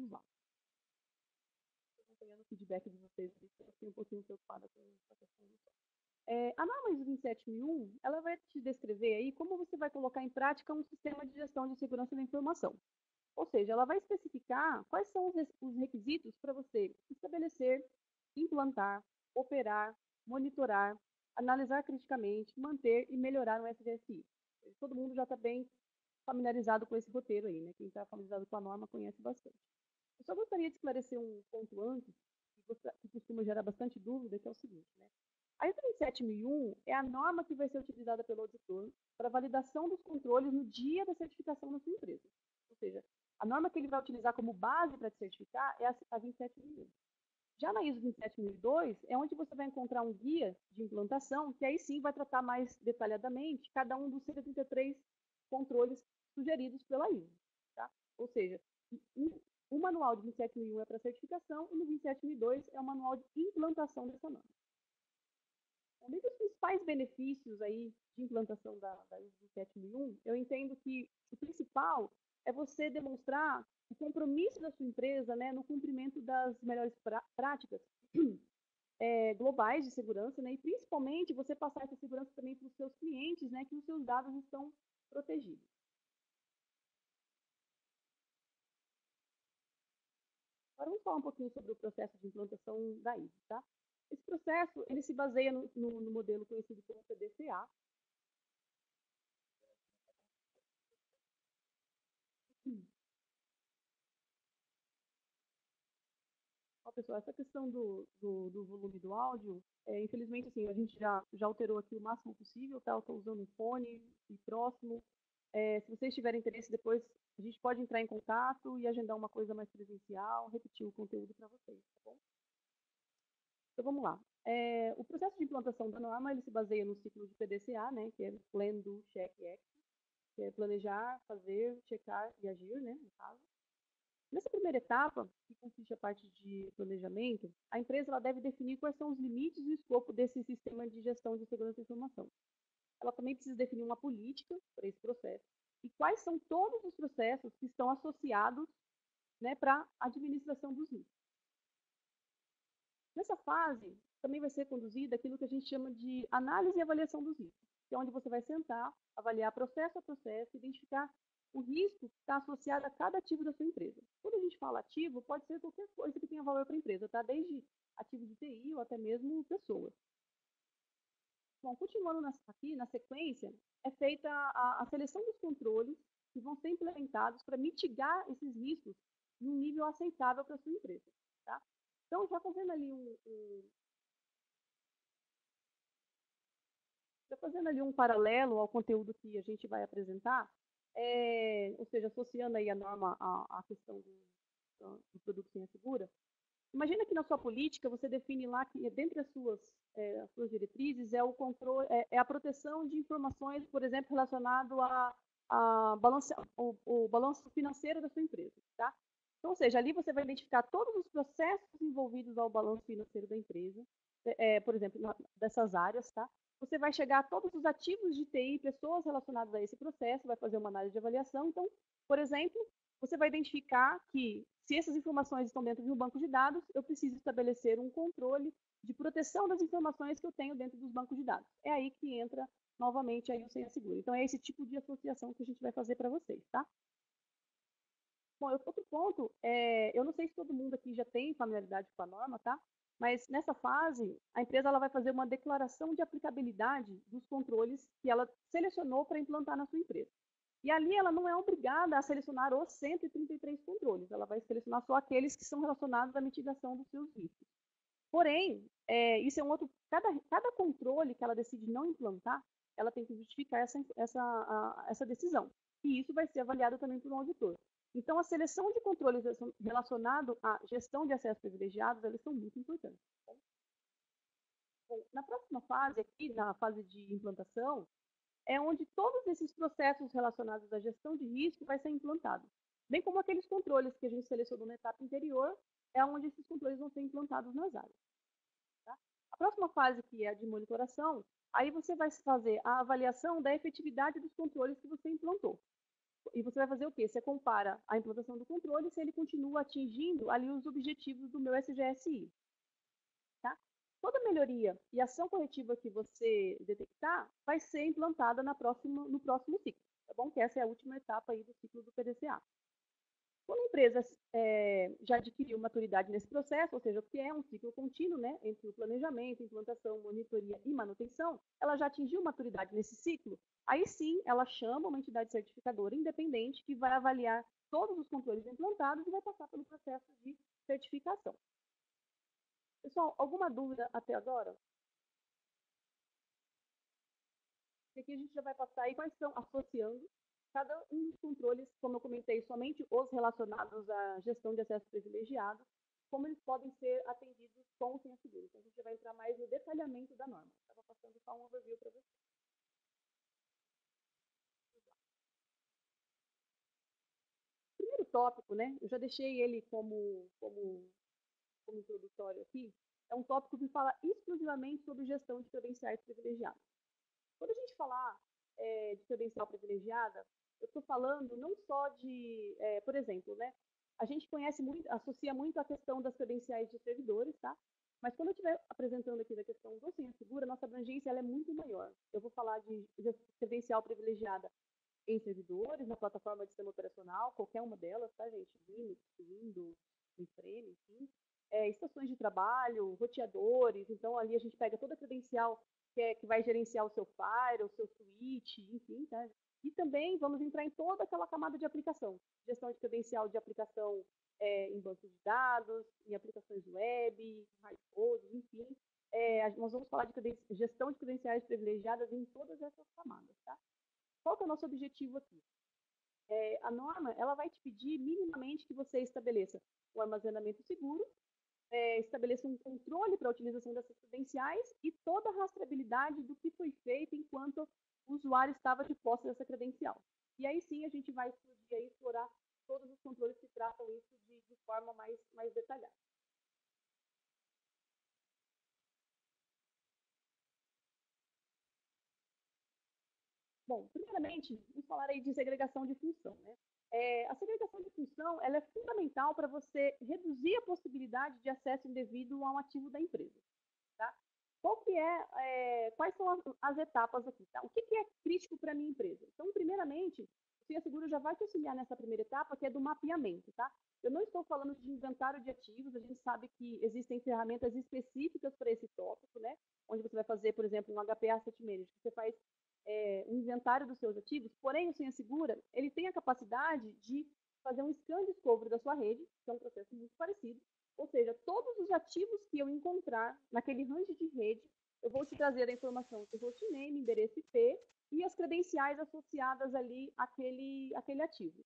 todos lá. Estou acompanhando o feedback de vocês, eu fiquei um pouquinho preocupada com essa questão do som. A norma ISO 27001, ela vai te descrever aí como você vai colocar em prática um sistema de gestão de segurança da informação. Ou seja, ela vai especificar quais são os requisitos para você estabelecer, implantar, operar, monitorar, analisar criticamente, manter e melhorar o SDSI. Todo mundo já está bem familiarizado com esse roteiro aí, né? Quem está familiarizado com a norma conhece bastante. Eu só gostaria de esclarecer um ponto antes, que costuma gerar bastante dúvida, que é o seguinte, né? A ISO 27001 é a norma que vai ser utilizada pelo auditor para validação dos controles no dia da certificação da sua empresa. Ou seja, a norma que ele vai utilizar como base para te certificar é a 27001. Já na ISO 27002 é onde você vai encontrar um guia de implantação, que aí sim vai tratar mais detalhadamente cada um dos 133 controles sugeridos pela ISO. Tá? Ou seja, o manual de 27001 é para certificação e no 27002 é o manual de implantação dessa norma. Um dos principais benefícios aí de implantação da ISO 27001, eu entendo que o principal é você demonstrar o compromisso da sua empresa, né, no cumprimento das melhores práticas globais de segurança, né, e principalmente você passar essa segurança também para os seus clientes, né, que os seus dados estão protegidos. Agora vamos falar um pouquinho sobre o processo de implantação da ISO, tá? Esse processo, ele se baseia no modelo conhecido como PDCA. Ó, pessoal, essa questão do volume do áudio, infelizmente, assim, a gente já alterou aqui o máximo possível, tá? Eu estou usando um fone e próximo. Se vocês tiverem interesse, depois a gente pode entrar em contato e agendar uma coisa mais presencial, repetir o conteúdo para vocês, tá bom? Então, vamos lá. O processo de implantação da norma, ele se baseia no ciclo de PDCA, né? Que é Plan, Do, Check, Act, que é planejar, fazer, checar e agir, né? No caso. Nessa primeira etapa, que consiste a parte de planejamento, a empresa ela deve definir quais são os limites e o escopo desse sistema de gestão de segurança da informação. Ela também precisa definir uma política para esse processo e quais são todos os processos que estão associados, né, para a administração dos riscos. Nessa fase, também vai ser conduzida aquilo que a gente chama de análise e avaliação dos riscos, que é onde você vai sentar, avaliar processo a processo, identificar o risco que está associado a cada ativo da sua empresa. Quando a gente fala ativo, pode ser qualquer coisa que tenha valor para a empresa, tá? Desde ativo de TI ou até mesmo pessoas. Bom, continuando aqui, na sequência, é feita a seleção dos controles que vão ser implementados para mitigar esses riscos num nível aceitável para a sua empresa. Tá? Então, já fazendo ali um paralelo ao conteúdo que a gente vai apresentar, ou seja, associando aí a norma à questão do produto sem segura, imagina que na sua política você define lá que dentre as suas diretrizes é o controle, é a proteção de informações, por exemplo, relacionado o balanço financeiro da sua empresa, tá? Então, ou seja, ali você vai identificar todos os processos envolvidos ao balanço financeiro da empresa, por exemplo, dessas áreas, tá? Você vai chegar a todos os ativos de TI, pessoas relacionadas a esse processo, vai fazer uma análise de avaliação. Então, por exemplo, você vai identificar que, se essas informações estão dentro de um banco de dados, eu preciso estabelecer um controle de proteção das informações que eu tenho dentro dos bancos de dados. É aí que entra, novamente, aí o Senha Segura. Então, é esse tipo de associação que a gente vai fazer para vocês, tá? Bom, outro ponto, eu não sei se todo mundo aqui já tem familiaridade com a norma, tá? Mas nessa fase, a empresa ela vai fazer uma declaração de aplicabilidade dos controles que ela selecionou para implantar na sua empresa. E ali ela não é obrigada a selecionar os 133 controles, ela vai selecionar só aqueles que são relacionados à mitigação dos seus riscos. Porém, isso é um outro. Cada controle que ela decide não implantar, ela tem que justificar essa decisão. E isso vai ser avaliado também por um auditor. Então, a seleção de controles relacionado à gestão de acessos privilegiados, eles são muito importantes. Tá? Bom, na próxima fase, aqui, na fase de implantação, é onde todos esses processos relacionados à gestão de risco vai ser implantado. Bem como aqueles controles que a gente selecionou na etapa anterior, é onde esses controles vão ser implantados nas áreas. Tá? A próxima fase, que é a de monitoração, aí você vai fazer a avaliação da efetividade dos controles que você implantou. E você vai fazer o quê? Você compara a implantação do controle se ele continua atingindo ali os objetivos do meu SGSI. Tá? Toda melhoria e ação corretiva que você detectar vai ser implantada no próximo ciclo, tá bom? Que essa é a última etapa aí do ciclo do PDCA. Quando a empresa já adquiriu maturidade nesse processo, ou seja, o que é um ciclo contínuo, né, entre o planejamento, implantação, monitoria e manutenção, ela já atingiu maturidade nesse ciclo, aí sim ela chama uma entidade certificadora independente que vai avaliar todos os controles implantados e vai passar pelo processo de certificação. Pessoal, alguma dúvida até agora? E aqui a gente já vai passar aí quais são, associando cada um dos controles, como eu comentei, somente os relacionados à gestão de acesso privilegiado, como eles podem ser atendidos com o senha seguro. Então, a gente vai entrar mais no detalhamento da norma. Estava passando só um overview para vocês. O primeiro tópico, né, eu já deixei ele como introdutório aqui, é um tópico que fala exclusivamente sobre gestão de credenciais privilegiados. Quando a gente falar de credencial privilegiada, eu estou falando não só de, por exemplo, né, a gente conhece muito, associa muito a questão das credenciais de servidores, tá? Mas quando eu estiver apresentando aqui da questão do senha segura, nossa abrangência ela é muito maior. Eu vou falar de credencial privilegiada em servidores, na plataforma de sistema operacional, qualquer uma delas, tá, gente? Linux, Windows, mainframe, enfim. Estações de trabalho, roteadores, então ali a gente pega toda a credencial que vai gerenciar o seu firewall, o seu switch, enfim, tá? E também vamos entrar em toda aquela camada de aplicação, gestão de credencial de aplicação em bancos de dados, em aplicações web, hardcodes, enfim. Nós vamos falar de gestão de credenciais privilegiadas em todas essas camadas, tá? Qual que é o nosso objetivo aqui? A norma ela vai te pedir minimamente que você estabeleça o armazenamento seguro, estabeleça um controle para a utilização dessas credenciais e toda a rastreabilidade do que foi feito enquanto o usuário estava de posse dessa credencial. E aí sim a gente vai explorar todos os controles que tratam isso de forma mais detalhada. Bom, primeiramente, vamos falar aí de segregação de função, né? A segregação de função ela é fundamental para você reduzir a possibilidade de acesso indevido a um ativo da empresa. Tá? Quais são as etapas aqui? Tá? O que é crítico para a minha empresa? Então, primeiramente, o Senha Seguro já vai te auxiliar nessa primeira etapa, que é do mapeamento. Tá? Eu não estou falando de inventário de ativos, a gente sabe que existem ferramentas específicas para esse tópico, né? Onde você vai fazer, por exemplo, um HPA Asset Manager, que você faz um inventário dos seus ativos, porém o Senha Segura, ele tem a capacidade de fazer um scan discovery da sua rede, que é um processo muito parecido, ou seja, todos os ativos que eu encontrar naquele range de rede, eu vou te trazer a informação de hostname, endereço IP e as credenciais associadas ali àquele ativo.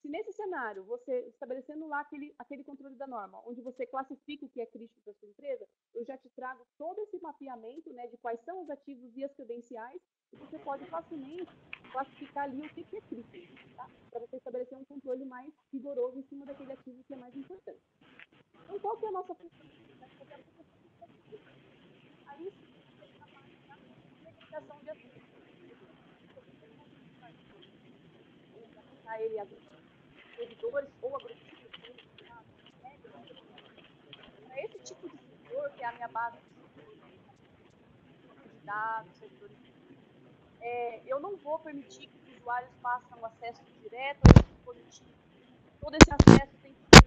Se nesse cenário, você estabelecendo lá aquele controle da norma, onde você classifica o que é crítico para a sua empresa, eu já te trago todo esse mapeamento, né, de quais são os ativos e as credenciais, e você pode facilmente classificar ali o que é crítico, tá? Para você estabelecer um controle mais rigoroso em cima daquele ativo que é mais importante. Então, qual que é a nossa função? Fazer a proteção do ativo. Aí, na parte da segregação de ativos. Ele a servidores ou agrotícios, para esse tipo de servidor, que é a minha base de dados, servidores, eu não vou permitir que os usuários façam acesso direto a esse dispositivo. Todo esse acesso tem que ser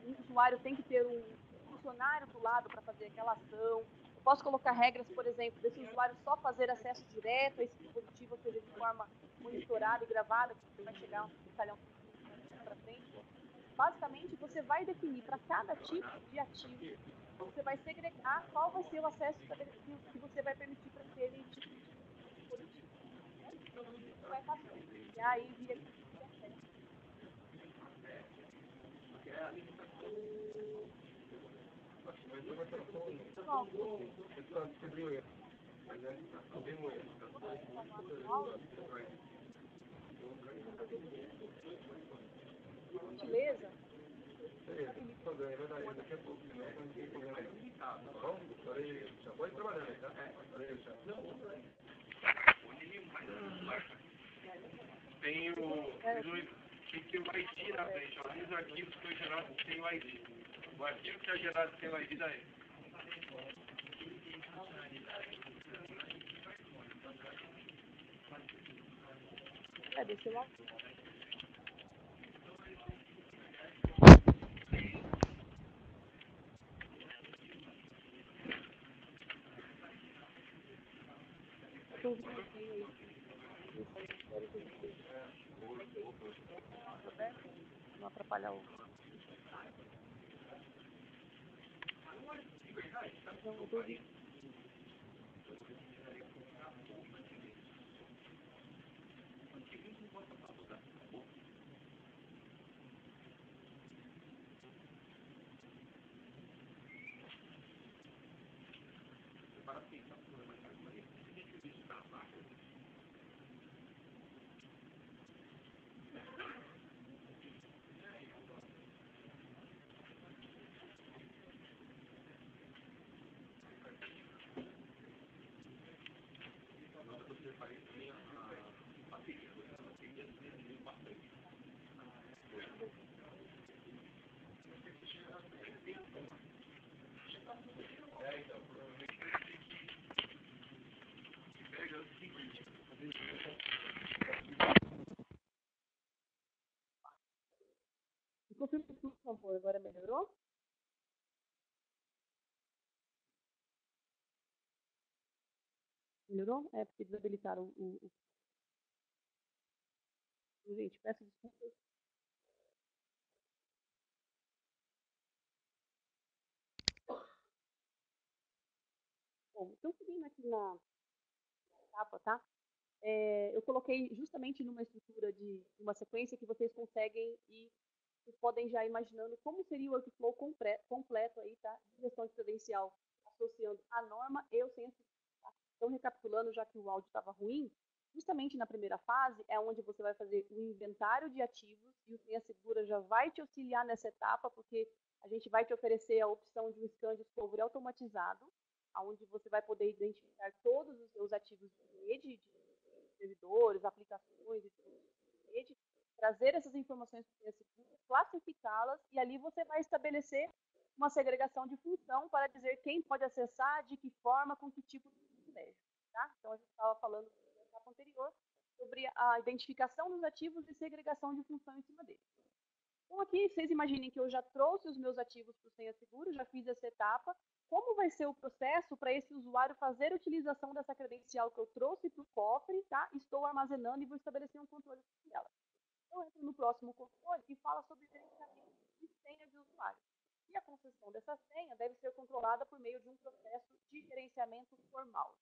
o usuário tem que ter um funcionário do lado para fazer aquela ação. Eu posso colocar regras, por exemplo, desse usuário só fazer acesso direto a esse dispositivo, ou seja, de forma monitorada e gravada, que você vai chegar um detalhão para frente. Basicamente, você vai definir para cada tipo de ativo, você vai segregar qual vai ser o acesso que você vai permitir para aquele tipo de dispositivo. Né? Isso vai passando. E aí vira gentileza. Tem tem que ter o ID na frente. Alguns arquivos que foi gerado sem o ID. O arquivo que é gerado sem o ID daí. Deixa eu lá. Não atrapalhar o... Não, eu tô ouvindo. Confirma, por favor, agora melhorou? Melhorou? É, porque desabilitaram o... Gente, peço desculpas. Bom, então seguindo aqui na etapa, tá? Eu coloquei justamente numa estrutura de uma sequência que vocês conseguem e vocês podem já imaginando como seria o workflow completo aí, tá? De gestão de credencial, associando a norma e o senha. Tá? Então, recapitulando, já que o áudio estava ruim, justamente na primeira fase é onde você vai fazer o inventário de ativos e o Senha Segura já vai te auxiliar nessa etapa, porque a gente vai te oferecer a opção de um scan de discovery automatizado, onde você vai poder identificar todos os seus ativos de rede, de servidores, aplicações e tudo de rede, trazer essas informações para o Senha Segura, classificá-las e ali você vai estabelecer uma segregação de função para dizer quem pode acessar, de que forma, com que tipo de privilégio. Tá? Então, a gente estava falando na etapa anterior sobre a identificação dos ativos e segregação de função em cima deles. Então, aqui, vocês imaginem que eu já trouxe os meus ativos para o Senha Seguro, já fiz essa etapa. Como vai ser o processo para esse usuário fazer a utilização dessa credencial que eu trouxe para o cofre, tá? Estou armazenando e vou estabelecer um controle sobre ela. Eu entro no próximo controle e fala sobre gerenciamento de senha de usuário. E a concessão dessa senha deve ser controlada por meio de um processo de gerenciamento formal.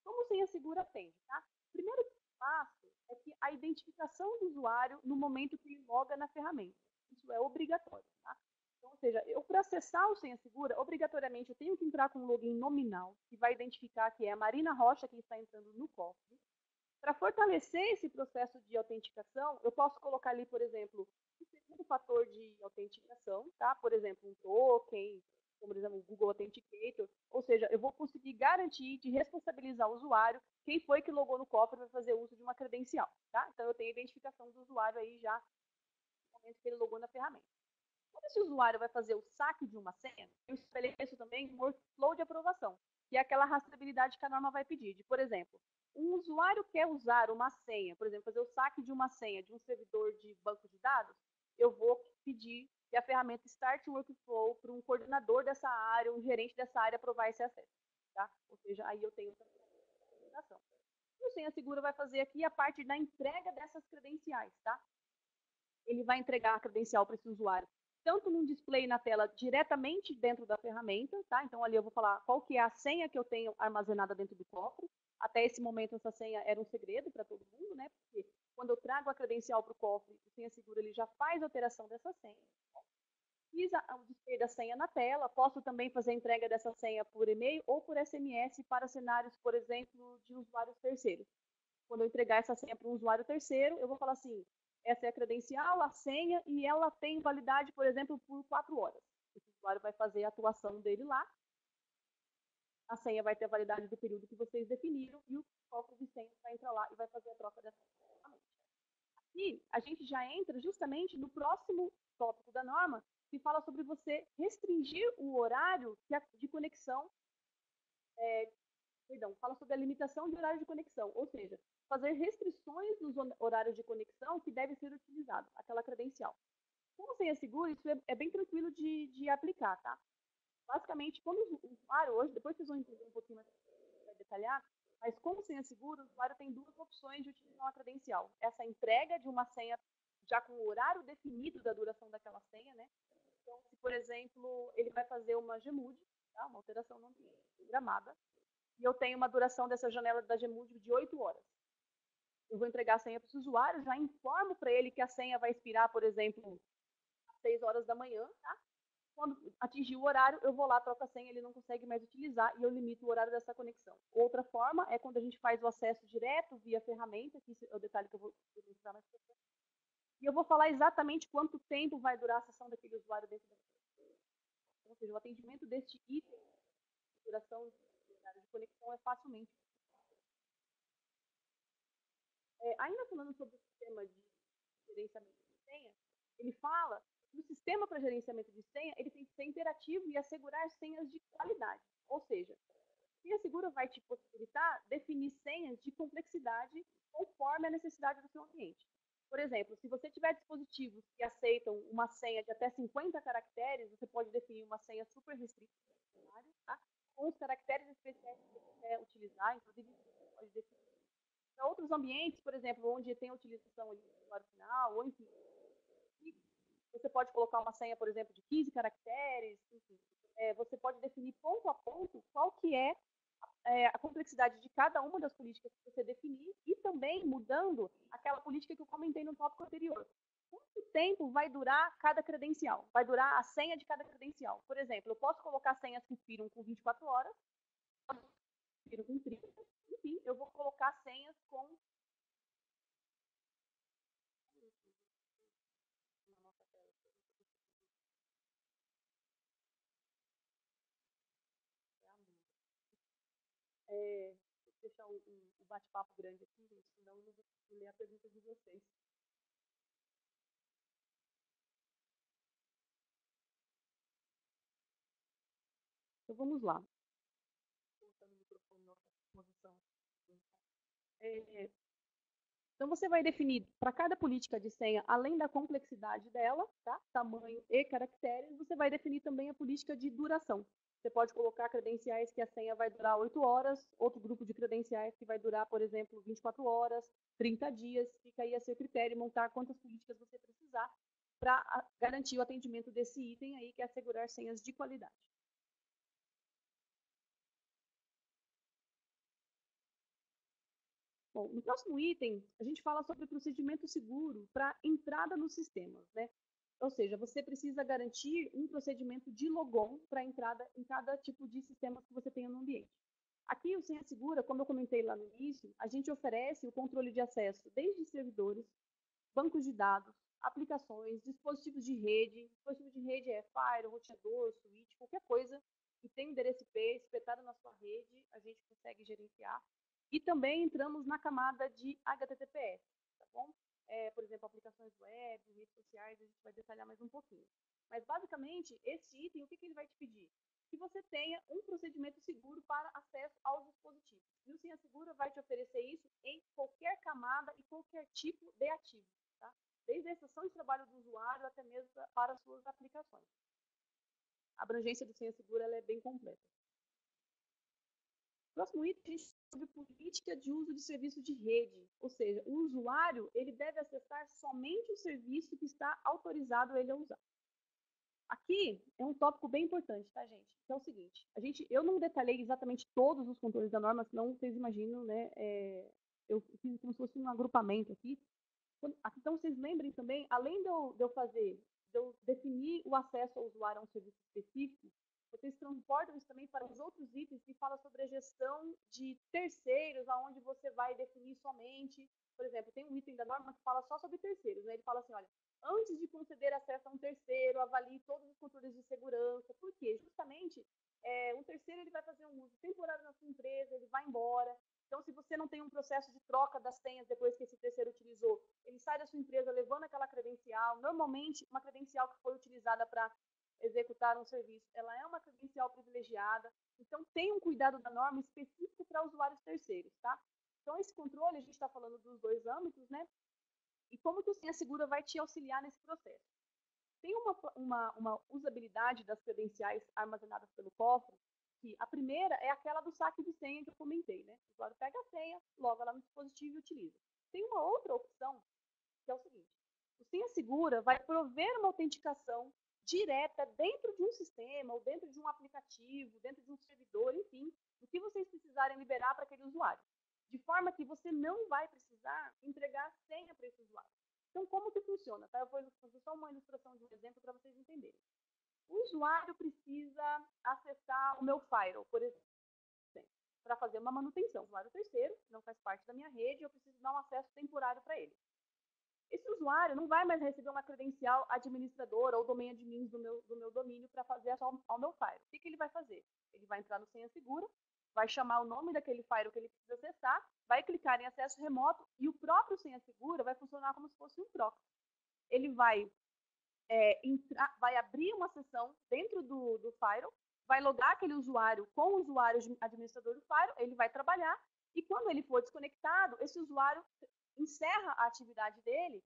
Como o Senha Segura atende, tá? O primeiro passo é que a identificação do usuário no momento que ele loga na ferramenta. Isso é obrigatório, tá? Então, ou seja, eu para acessar o Senha Segura, obrigatoriamente eu tenho que entrar com um login nominal, que vai identificar que é a Marina Rocha que está entrando no cofre. Para fortalecer esse processo de autenticação, eu posso colocar ali, por exemplo, um segundo fator de autenticação, tá? Por exemplo, um token, como por exemplo, o Google Authenticator, ou seja, eu vou conseguir garantir de responsabilizar o usuário quem foi que logou no cofre para fazer uso de uma credencial, tá? Então eu tenho a identificação do usuário aí já no momento que ele logou na ferramenta. Quando esse usuário vai fazer o saque de uma senha, eu estabeleço também um workflow de aprovação, que é aquela rastreabilidade que a norma vai pedir. De, por exemplo, um usuário quer usar uma senha, por exemplo, fazer o saque de uma senha de um servidor de banco de dados, eu vou pedir que a ferramenta start um workflow para um coordenador dessa área, um gerente dessa área aprovar esse acesso. Tá? Ou seja, aí eu tenho essa comunicação. E o Senha Segura vai fazer aqui a parte da entrega dessas credenciais, tá? Ele vai entregar a credencial para esse usuário, tanto num display na tela diretamente dentro da ferramenta, tá? Então ali eu vou falar qual que é a senha que eu tenho armazenada dentro do cofre. Até esse momento essa senha era um segredo para todo mundo, né? Porque quando eu trago a credencial para o cofre, o Senha Segura ele já faz a alteração dessa senha. Fiz o display da senha na tela, posso também fazer a entrega dessa senha por e-mail ou por SMS para cenários, por exemplo, de usuários terceiros. Quando eu entregar essa senha para um usuário terceiro, eu vou falar assim, essa é a credencial, a senha, e ela tem validade, por exemplo, por 4 horas. Esse usuário vai fazer a atuação dele lá. a senha vai ter a validade do período que vocês definiram e o cofre de senha vai entrar lá e vai fazer a troca dessa senha. E a gente já entra justamente no próximo tópico da norma, que fala sobre você restringir o horário de conexão, fala sobre a limitação de horário de conexão, ou seja, fazer restrições nos horários de conexão que deve ser utilizado, aquela credencial. Como senha segura, isso é bem tranquilo de aplicar, tá? Basicamente, quando o usuário hoje, depois vocês vão entender um pouquinho mais para detalhar, mas como senha segura, o usuário tem duas opções de utilizar uma credencial. Essa entrega de uma senha já com o horário definido da duração daquela senha, né? Então, se, por exemplo, ele vai fazer uma GMUD, tá? Uma alteração no ambiente programada, e eu tenho uma duração dessa janela da GMUD de 8 horas. Eu vou entregar a senha para o usuário, já informo para ele que a senha vai expirar, por exemplo, às 6 horas da manhã, tá? Quando atingir o horário, eu vou lá, troco a senha, ele não consegue mais utilizar e eu limito o horário dessa conexão. Outra forma é quando a gente faz o acesso direto via ferramenta, que é o detalhe que eu vou mostrar mais para frente. E eu vou falar exatamente quanto tempo vai durar a sessão daquele usuário dentro da conexão. Ou seja, o atendimento deste item, de duração de horário de conexão, é facilmente. Ainda falando sobre o sistema de gerenciamento de senha, ele fala que o sistema para gerenciamento de senha ele tem que ser interativo e assegurar senhas de qualidade. Ou seja, a senha segura vai te possibilitar definir senhas de complexidade conforme a necessidade do seu ambiente. Por exemplo, se você tiver dispositivos que aceitam uma senha de até 50 caracteres, você pode definir uma senha super restrita, tá? Com os caracteres especiais que você quer utilizar, inclusive você pode definir. Para outros ambientes, por exemplo, onde tem a utilização ali do usuário final, ou enfim, você pode colocar uma senha, por exemplo, de 15 caracteres, enfim. Você pode definir ponto a ponto qual que é a complexidade de cada uma das políticas que você definir e também mudando aquela política que eu comentei no tópico anterior. Quanto tempo vai durar cada credencial? Vai durar a senha de cada credencial. Por exemplo, eu posso colocar senhas que expiram com 24 horas, expiram com 30, enfim, eu vou colocar senhas com vou deixar um bate-papo grande aqui, gente, senão eu não vou ler a pergunta de vocês. Então vamos lá. Colocando o microfone na posição. Então você vai definir para cada política de senha, além da complexidade dela, tá? Tamanho e caracteres, você vai definir também a política de duração. Você pode colocar credenciais que a senha vai durar 8 horas, outro grupo de credenciais que vai durar, por exemplo, 24 horas, 30 dias, fica aí a seu critério montar quantas políticas você precisar para garantir o atendimento desse item aí, que é assegurar senhas de qualidade. Bom, no próximo item, a gente fala sobre procedimento seguro para entrada nos sistemas, né? Ou seja, você precisa garantir um procedimento de logon para entrada em cada tipo de sistema que você tenha no ambiente. Aqui, o Senha Segura, como eu comentei lá no início, a gente oferece o controle de acesso desde servidores, bancos de dados, aplicações, dispositivos de rede. Dispositivo de rede é Fire, roteador, switch, qualquer coisa que tem endereço IP espetado na sua rede, a gente consegue gerenciar. E também entramos na camada de HTTPS, tá bom? Por exemplo, aplicações web, redes sociais, a gente vai detalhar mais um pouquinho. Mas, basicamente, esse item, o que ele vai te pedir? Que você tenha um procedimento seguro para acesso aos dispositivos. E o Senha Segura vai te oferecer isso em qualquer camada e qualquer tipo de ativo, tá? Desde a estação de trabalho do usuário até mesmo para as suas aplicações. A abrangência do Senha Segura ela é bem completa. Próximo item, a gente sobre política de uso de serviço de rede, ou seja, o usuário ele deve acessar somente o serviço que está autorizado ele a usar. Aqui é um tópico bem importante, tá, gente? Que é o seguinte, eu não detalhei exatamente todos os controles da norma, senão vocês imaginam, né? Eu fiz como se fosse um agrupamento aqui. Então, vocês lembrem também, além de eu definir o acesso ao usuário a um serviço específico, vocês transportam isso também para os outros itens que falam sobre a gestão de terceiros, aonde você vai definir somente, por exemplo, tem um item da norma que fala só sobre terceiros, né? Ele fala assim, olha, antes de conceder acesso a um terceiro, avalie todos os controles de segurança. Por quê? Justamente, um terceiro ele vai fazer um uso temporário processo de troca das senhas depois que esse terceiro utilizou. Ele sai da sua empresa levando aquela credencial. Normalmente, uma credencial que foi utilizada para executar um serviço, ela é uma credencial privilegiada. Então, tem um cuidado da norma específico para usuários terceiros, tá? Então, esse controle, a gente está falando dos dois âmbitos, né? E como que o Senha Segura vai te auxiliar nesse processo? Tem uma usabilidade das credenciais armazenadas pelo cofre, que a primeira é aquela do saque de senha que eu comentei, né? O usuário pega a senha, loga lá no dispositivo e utiliza. Tem uma outra opção, que é o seguinte: o Senha Segura vai prover uma autenticação direta dentro de um sistema, ou dentro de um aplicativo, dentro de um servidor, enfim, do que vocês precisarem liberar para aquele usuário. De forma que você não vai precisar entregar a senha para esse usuário. Então, como que funciona? Tá? Eu vou fazer só uma ilustração de um exemplo para vocês entenderem. O usuário precisa acessar o meu firewall, por exemplo, para fazer uma manutenção. O usuário terceiro, não faz parte da minha rede, eu preciso dar um acesso temporário para ele. Esse usuário não vai mais receber uma credencial administradora ou domain admin do meu domínio para fazer acesso ao meu firewall. O que ele vai fazer? Ele vai entrar no Senha Segura, vai chamar o nome daquele firewall que ele precisa acessar, vai clicar em acesso remoto e o próprio Senha Segura vai funcionar como se fosse um proxy. Ele vai abrir uma sessão dentro do firewall, vai logar aquele usuário com o usuário administrador do firewall, ele vai trabalhar e quando ele for desconectado, esse usuário encerra a atividade dele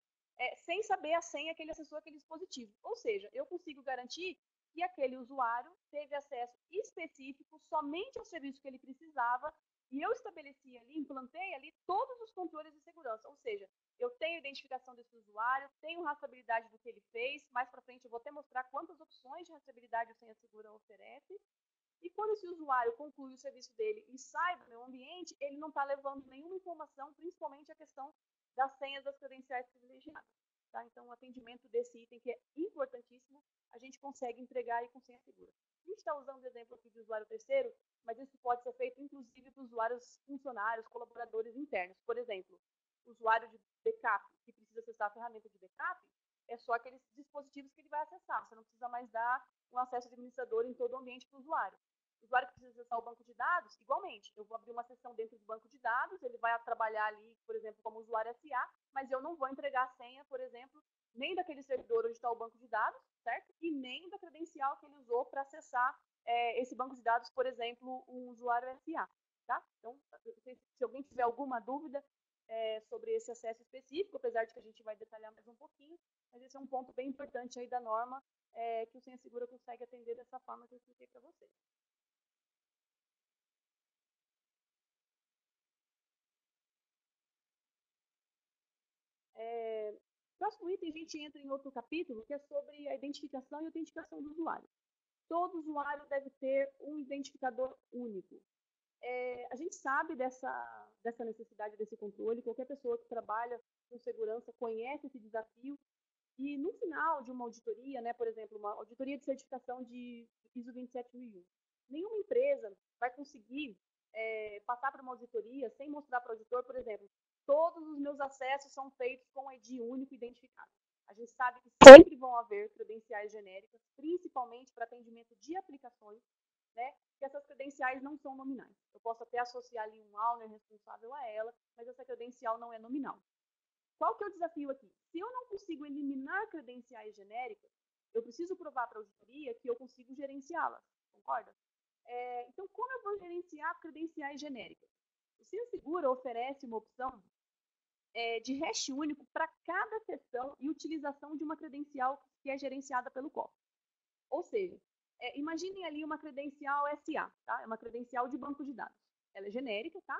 sem saber a senha que ele acessou aquele dispositivo. Ou seja, eu consigo garantir que aquele usuário teve acesso específico somente ao serviço que ele precisava e eu estabeleci ali, implantei ali todos os controles de segurança. Ou seja, eu tenho identificação desse usuário, tenho rastreabilidade do que ele fez, mais para frente eu vou até mostrar quantas opções de rastreabilidade o Senha Segura oferece. E quando esse usuário conclui o serviço dele e sai do meu ambiente, ele não está levando nenhuma informação, principalmente a questão das senhas das credenciais privilegiadas. Tá? Então, o atendimento desse item, que é importantíssimo, a gente consegue entregar aí com Senha Segura. A gente está usando o exemplo aqui de usuário terceiro, mas isso pode ser feito, inclusive, para usuários funcionários, colaboradores internos. Por exemplo, o usuário de backup, que precisa acessar a ferramenta de backup, é só aqueles dispositivos que ele vai acessar. Você não precisa mais dar um acesso administrador em todo o ambiente para o usuário. O usuário que precisa acessar o banco de dados, igualmente, eu vou abrir uma sessão dentro do banco de dados, ele vai trabalhar ali, por exemplo, como usuário SA, mas eu não vou entregar a senha, por exemplo, nem daquele servidor onde está o banco de dados, certo? E nem da credencial que ele usou para acessar esse banco de dados, por exemplo, um usuário SA, tá? Então, se alguém tiver alguma dúvida sobre esse acesso específico, apesar de que a gente vai detalhar mais um pouquinho, mas esse é um ponto bem importante aí da norma, que o Senha Segura consegue atender dessa forma que eu expliquei para vocês. Próximo item, a gente entra em outro capítulo, que é sobre a identificação e autenticação do usuário. Todo usuário deve ter um identificador único. A gente sabe dessa necessidade desse controle, qualquer pessoa que trabalha com segurança conhece esse desafio, e no final de uma auditoria, né, por exemplo, uma auditoria de certificação de ISO 27001, nenhuma empresa vai conseguir passar por uma auditoria sem mostrar para o auditor, por exemplo, todos os meus acessos são feitos com ID único identificado. A gente sabe que sempre vão haver credenciais genéricas, principalmente para atendimento de aplicações, né, que essas credenciais não são nominais. Eu posso até associar ali um owner responsável a ela, mas essa credencial não é nominal. Qual que é o desafio aqui? Se eu não consigo eliminar credenciais genéricas, eu preciso provar para a auditoria que eu consigo gerenciá-las, concorda? Então, como eu vou gerenciar credenciais genéricas? O Senha Segura oferece uma opção de hash único para cada sessão e utilização de uma credencial que é gerenciada pelo cofre. Ou seja, imaginem ali uma credencial SA, tá? É uma credencial de banco de dados. Ela é genérica, tá?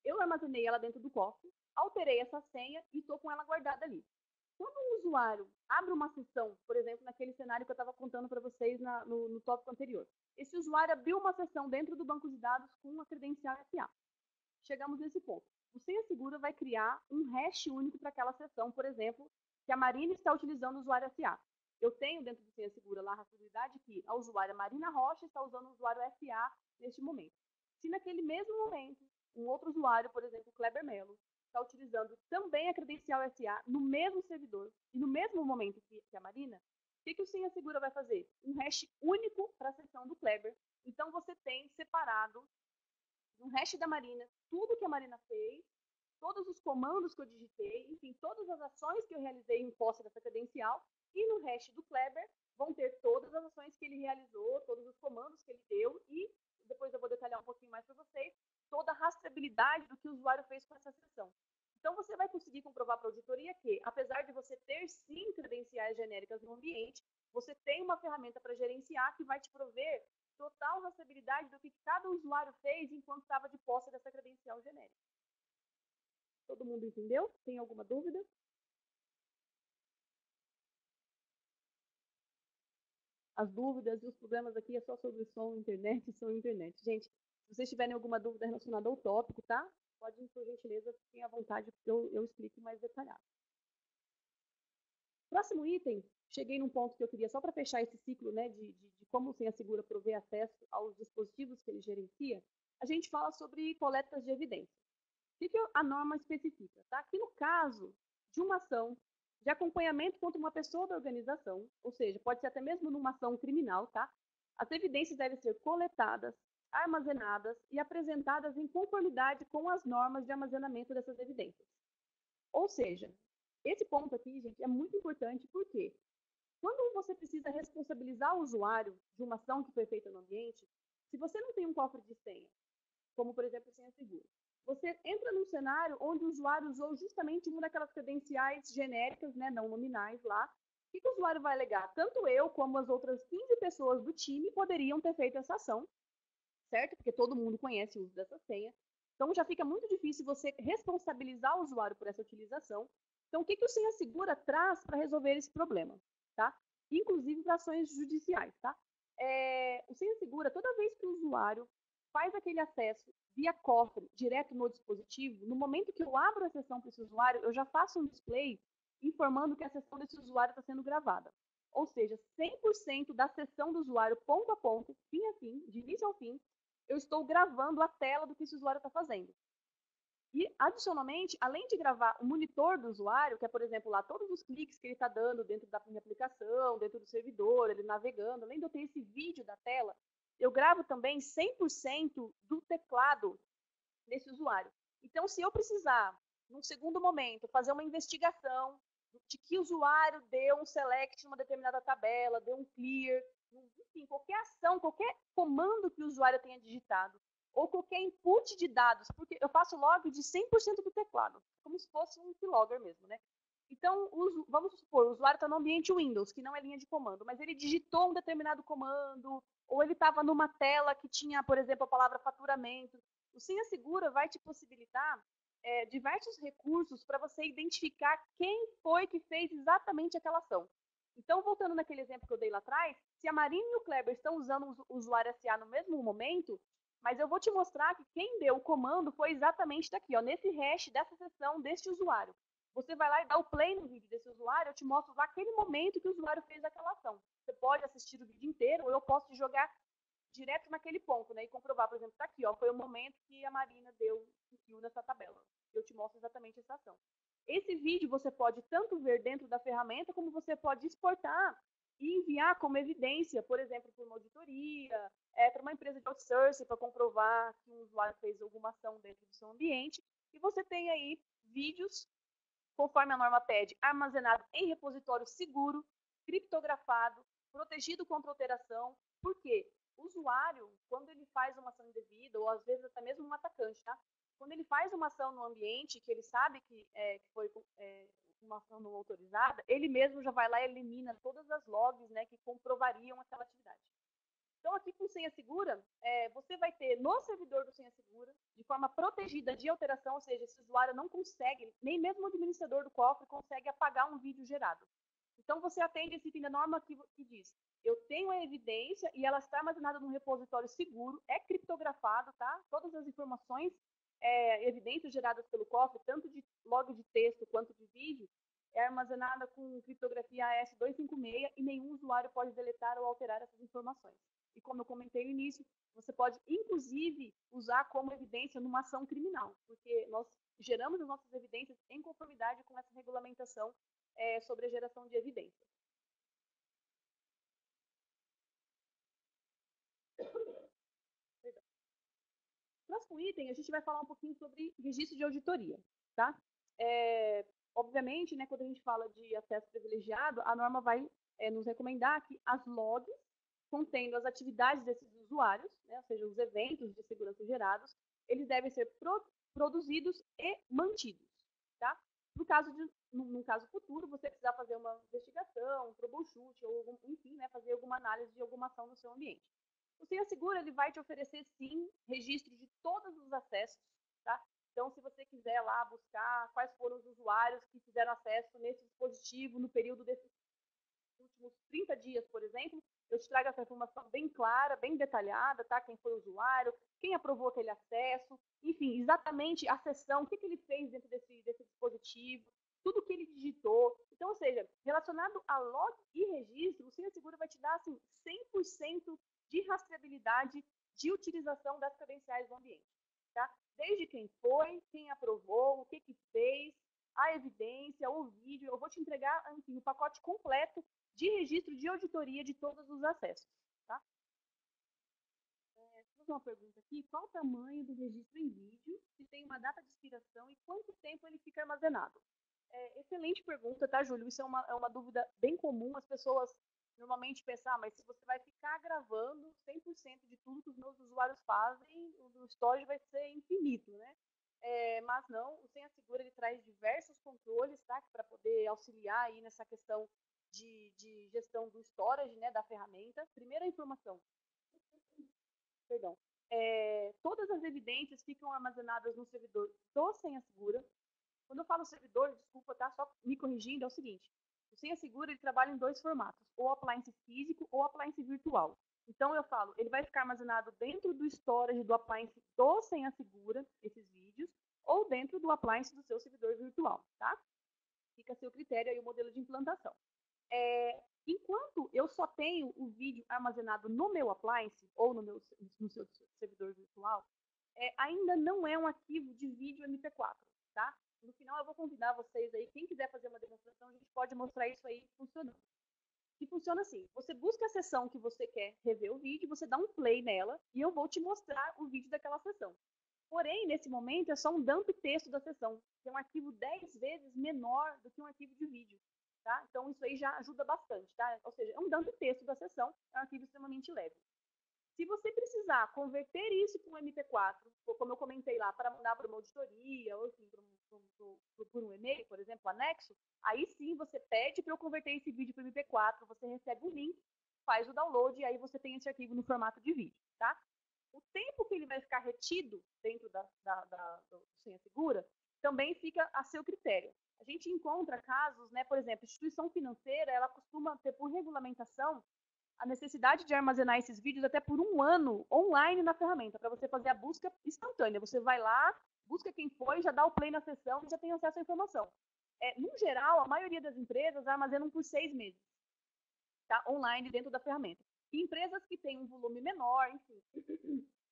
Eu armazenei ela dentro do cofre, alterei essa senha e estou com ela guardada ali. Quando um usuário abre uma sessão, por exemplo, naquele cenário que eu estava contando para vocês no tópico anterior, esse usuário abriu uma sessão dentro do banco de dados com uma credencial SA. Chegamos nesse ponto. O Senha Segura vai criar um hash único para aquela sessão, por exemplo, que a Marina está utilizando o usuário SA. Eu tenho dentro do Senha Segura lá a rastreabilidade que a usuária Marina Rocha está usando o usuário SA neste momento. Se naquele mesmo momento, um outro usuário, por exemplo, Kleber Melo, está utilizando também a credencial SA no mesmo servidor e no mesmo momento que a Marina, o que o Senha Segura vai fazer? Um hash único para a sessão do Kleber. Então, você tem separado no hash da Marina tudo que a Marina fez todos os comandos que eu digitei, enfim, todas as ações que eu realizei em posse dessa credencial, e no hash do Kleber vão ter todas as ações que ele realizou, todos os comandos que ele deu, e depois eu vou detalhar um pouquinho mais para vocês, toda a rastreabilidade do que o usuário fez com essa sessão. Então, você vai conseguir comprovar para a auditoria que, apesar de você ter, sim, credenciais genéricas no ambiente, você tem uma ferramenta para gerenciar que vai te prover total rastreabilidade do que cada usuário fez enquanto estava de posse dessa credencial genérica. Todo mundo entendeu? Tem alguma dúvida? As dúvidas e os problemas aqui é só sobre som, internet e som e internet. Gente, se vocês tiverem alguma dúvida relacionada ao tópico, tá? Pode, por gentileza, fiquem à vontade, porque eu explico mais detalhado. Próximo item, cheguei num ponto que eu queria, só para fechar esse ciclo, né, de como o Senha Segura provê acesso aos dispositivos que ele gerencia, a gente fala sobre coletas de evidência. O que a norma especifica? Tá? Que no caso de uma ação de acompanhamento contra uma pessoa da organização, ou seja, pode ser até mesmo numa ação criminal, tá? As evidências devem ser coletadas, armazenadas e apresentadas em conformidade com as normas de armazenamento dessas evidências. Ou seja, esse ponto aqui, gente, é muito importante porque quando você precisa responsabilizar o usuário de uma ação que foi feita no ambiente, se você não tem um cofre de senha, como por exemplo senha segura, você entra num cenário onde o usuário usou justamente uma daquelas credenciais genéricas, né, não nominais lá. O que o usuário vai alegar? Tanto eu como as outras 15 pessoas do time poderiam ter feito essa ação, certo? Porque todo mundo conhece o uso dessa senha. Então já fica muito difícil você responsabilizar o usuário por essa utilização. Então o que o Senha Segura traz para resolver esse problema, tá? Inclusive para ações judiciais, tá? O Senha Segura, toda vez que o usuário faz aquele acesso via cofre direto no dispositivo, no momento que eu abro a sessão para esse usuário, eu já faço um display informando que a sessão desse usuário está sendo gravada. Ou seja, 100% da sessão do usuário, ponto a ponto, fim a fim, de início ao fim, eu estou gravando a tela do que esse usuário está fazendo. E, adicionalmente, além de gravar o monitor do usuário, que é, por exemplo, lá todos os cliques que ele está dando dentro da minha aplicação, dentro do servidor, ele navegando, além de eu ter esse vídeo da tela, eu gravo também 100% do teclado desse usuário. Então, se eu precisar, num segundo momento, fazer uma investigação de que usuário deu um select numa determinada tabela, deu um clear, enfim, qualquer ação, qualquer comando que o usuário tenha digitado, ou qualquer input de dados, porque eu faço log de 100% do teclado, como se fosse um keylogger mesmo, né? Então, vamos supor, o usuário está no ambiente Windows, que não é linha de comando, mas ele digitou um determinado comando, ou ele estava numa tela que tinha, por exemplo, a palavra faturamento. O Senha Segura vai te possibilitar diversos recursos para você identificar quem foi que fez exatamente aquela ação. Então, voltando naquele exemplo que eu dei lá atrás, se a Marina e o Kleber estão usando o usuário SA no mesmo momento, mas eu vou te mostrar que quem deu o comando foi exatamente daqui, ó, nesse hash dessa sessão deste usuário. Você vai lá e dá o play no vídeo desse usuário, eu te mostro lá aquele momento que o usuário fez aquela ação. Você pode assistir o vídeo inteiro, ou eu posso te jogar direto naquele ponto, né? E comprovar, por exemplo, tá aqui, ó, foi o momento que a Marina deu um kill nessa tabela. Eu te mostro exatamente essa ação. Esse vídeo você pode tanto ver dentro da ferramenta, como você pode exportar e enviar como evidência, por exemplo, para uma auditoria, para uma empresa de outsourcing, para comprovar que um usuário fez alguma ação dentro do seu ambiente. E você tem aí vídeos, conforme a norma pede, armazenado em repositório seguro, criptografado, protegido contra alteração. Por quê? O usuário, quando ele faz uma ação indevida, ou às vezes até mesmo um atacante, tá? Quando ele faz uma ação no ambiente, que ele sabe que foi uma ação não autorizada, ele mesmo já vai lá e elimina todas as logs, né, que comprovariam aquela atividade. Então, aqui com Senha Segura, você vai ter no servidor do Senha Segura, de forma protegida de alteração, ou seja, esse usuário não consegue, nem mesmo o administrador do cofre consegue apagar um vídeo gerado. Então, você atende esse fim da norma que diz, eu tenho a evidência e ela está armazenada num repositório seguro, é criptografado, tá? Todas as informações, evidências geradas pelo cofre, tanto de log de texto quanto de vídeo, é armazenada com criptografia AES-256 e nenhum usuário pode deletar ou alterar essas informações. E como eu comentei no início, você pode, inclusive, usar como evidência numa ação criminal, porque nós geramos as nossas evidências em conformidade com essa regulamentação sobre a geração de evidências. Próximo item, a gente vai falar um pouquinho sobre registro de auditoria. tá? Obviamente, né, quando a gente fala de acesso privilegiado, a norma vai nos recomendar que as logs contendo as atividades desses usuários, né, ou seja, os eventos de segurança gerados, eles devem ser produzidos e mantidos, tá? No caso futuro, você precisar fazer uma investigação, um troubleshoot, ou enfim, né, fazer alguma análise de alguma ação no seu ambiente. O Senha Segura, ele vai te oferecer, sim, registro de todos os acessos, tá? Então, se você quiser lá buscar quais foram os usuários que fizeram acesso nesse dispositivo no período desses últimos 30 dias, por exemplo, eu te trago essa informação bem clara, bem detalhada, tá? Quem foi o usuário, quem aprovou aquele acesso, enfim, exatamente a sessão, o que ele fez dentro desse dispositivo, tudo que ele digitou. Então, ou seja, relacionado a log e registro, o Senha Segura vai te dar assim, 100% de rastreabilidade de utilização das credenciais do ambiente. Tá? Desde quem foi, quem aprovou, o que fez, a evidência, o vídeo, eu vou te entregar, enfim, o pacote completo de registro de auditoria de todos os acessos. Tá? Temos uma pergunta aqui, qual o tamanho do registro em vídeo, se tem uma data de expiração e quanto tempo ele fica armazenado? Excelente pergunta, tá, Júlio? Isso é uma dúvida bem comum, as pessoas normalmente pensam, mas se você vai ficar gravando 100% de tudo que os meus usuários fazem, o storage vai ser infinito, né? Mas não, o Senha Segura ele traz diversos controles, tá? Para poder auxiliar aí nessa questão de gestão do storage, né, da ferramenta. Primeira informação, perdão, todas as evidências ficam armazenadas no servidor do Senha Segura. Quando eu falo servidor, desculpa, tá? Só me corrigindo, é o seguinte. O Senha Segura, ele trabalha em dois formatos, ou appliance físico ou appliance virtual. Então, eu falo, ele vai ficar armazenado dentro do storage do appliance do Senha Segura, esses vídeos, ou dentro do appliance do seu servidor virtual, tá? Fica a seu critério aí o modelo de implantação. Enquanto eu só tenho o vídeo armazenado no meu appliance, ou no seu servidor virtual, ainda não é um arquivo de vídeo MP4, tá? No final eu vou convidar vocês aí, quem quiser fazer uma demonstração, a gente pode mostrar isso aí funcionando. E funciona assim, você busca a sessão que você quer rever o vídeo, você dá um play nela e eu vou te mostrar o vídeo daquela sessão. Porém, nesse momento, é só um dump texto da sessão, que é um arquivo 10 vezes menor do que um arquivo de vídeo. Tá? Então, isso aí já ajuda bastante. Tá? Ou seja, é um dump texto da sessão, é um arquivo extremamente leve. Se você precisar converter isso para um MP4, como eu comentei lá, para mandar para uma auditoria, ou enfim, por um e-mail, por exemplo, anexo, aí sim você pede para eu converter esse vídeo para MP4, você recebe o link, faz o download e aí você tem esse arquivo no formato de vídeo. Tá? O tempo que ele vai ficar retido dentro do Senha Segura também fica a seu critério. A gente encontra casos, né, por exemplo, instituição financeira, ela costuma ter por regulamentação a necessidade de armazenar esses vídeos até por 1 ano online na ferramenta, para você fazer a busca instantânea. Você vai lá, busca quem foi, já dá o play na sessão e já tem acesso à informação. No geral, a maioria das empresas armazenam por 6 meses, tá? Online dentro da ferramenta. E empresas que têm um volume menor, enfim,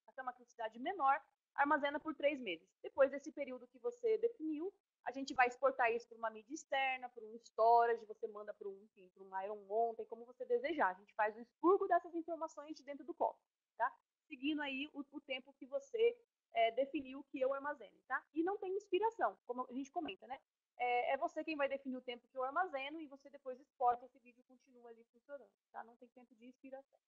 até uma criticidade menor, armazena por 3 meses. Depois desse período que você definiu, a gente vai exportar isso para uma mídia externa, para um storage, você manda para um Iron Mountain, como você desejar. A gente faz o expurgo dessas informações de dentro do cofre, tá? Seguindo aí o tempo que você definiu que eu armazene, tá? E não tem inspiração, como a gente comenta, né? É você quem vai definir o tempo que eu armazeno e você depois exporta esse vídeo e continua ali funcionando, tá? Não tem tempo de inspiração.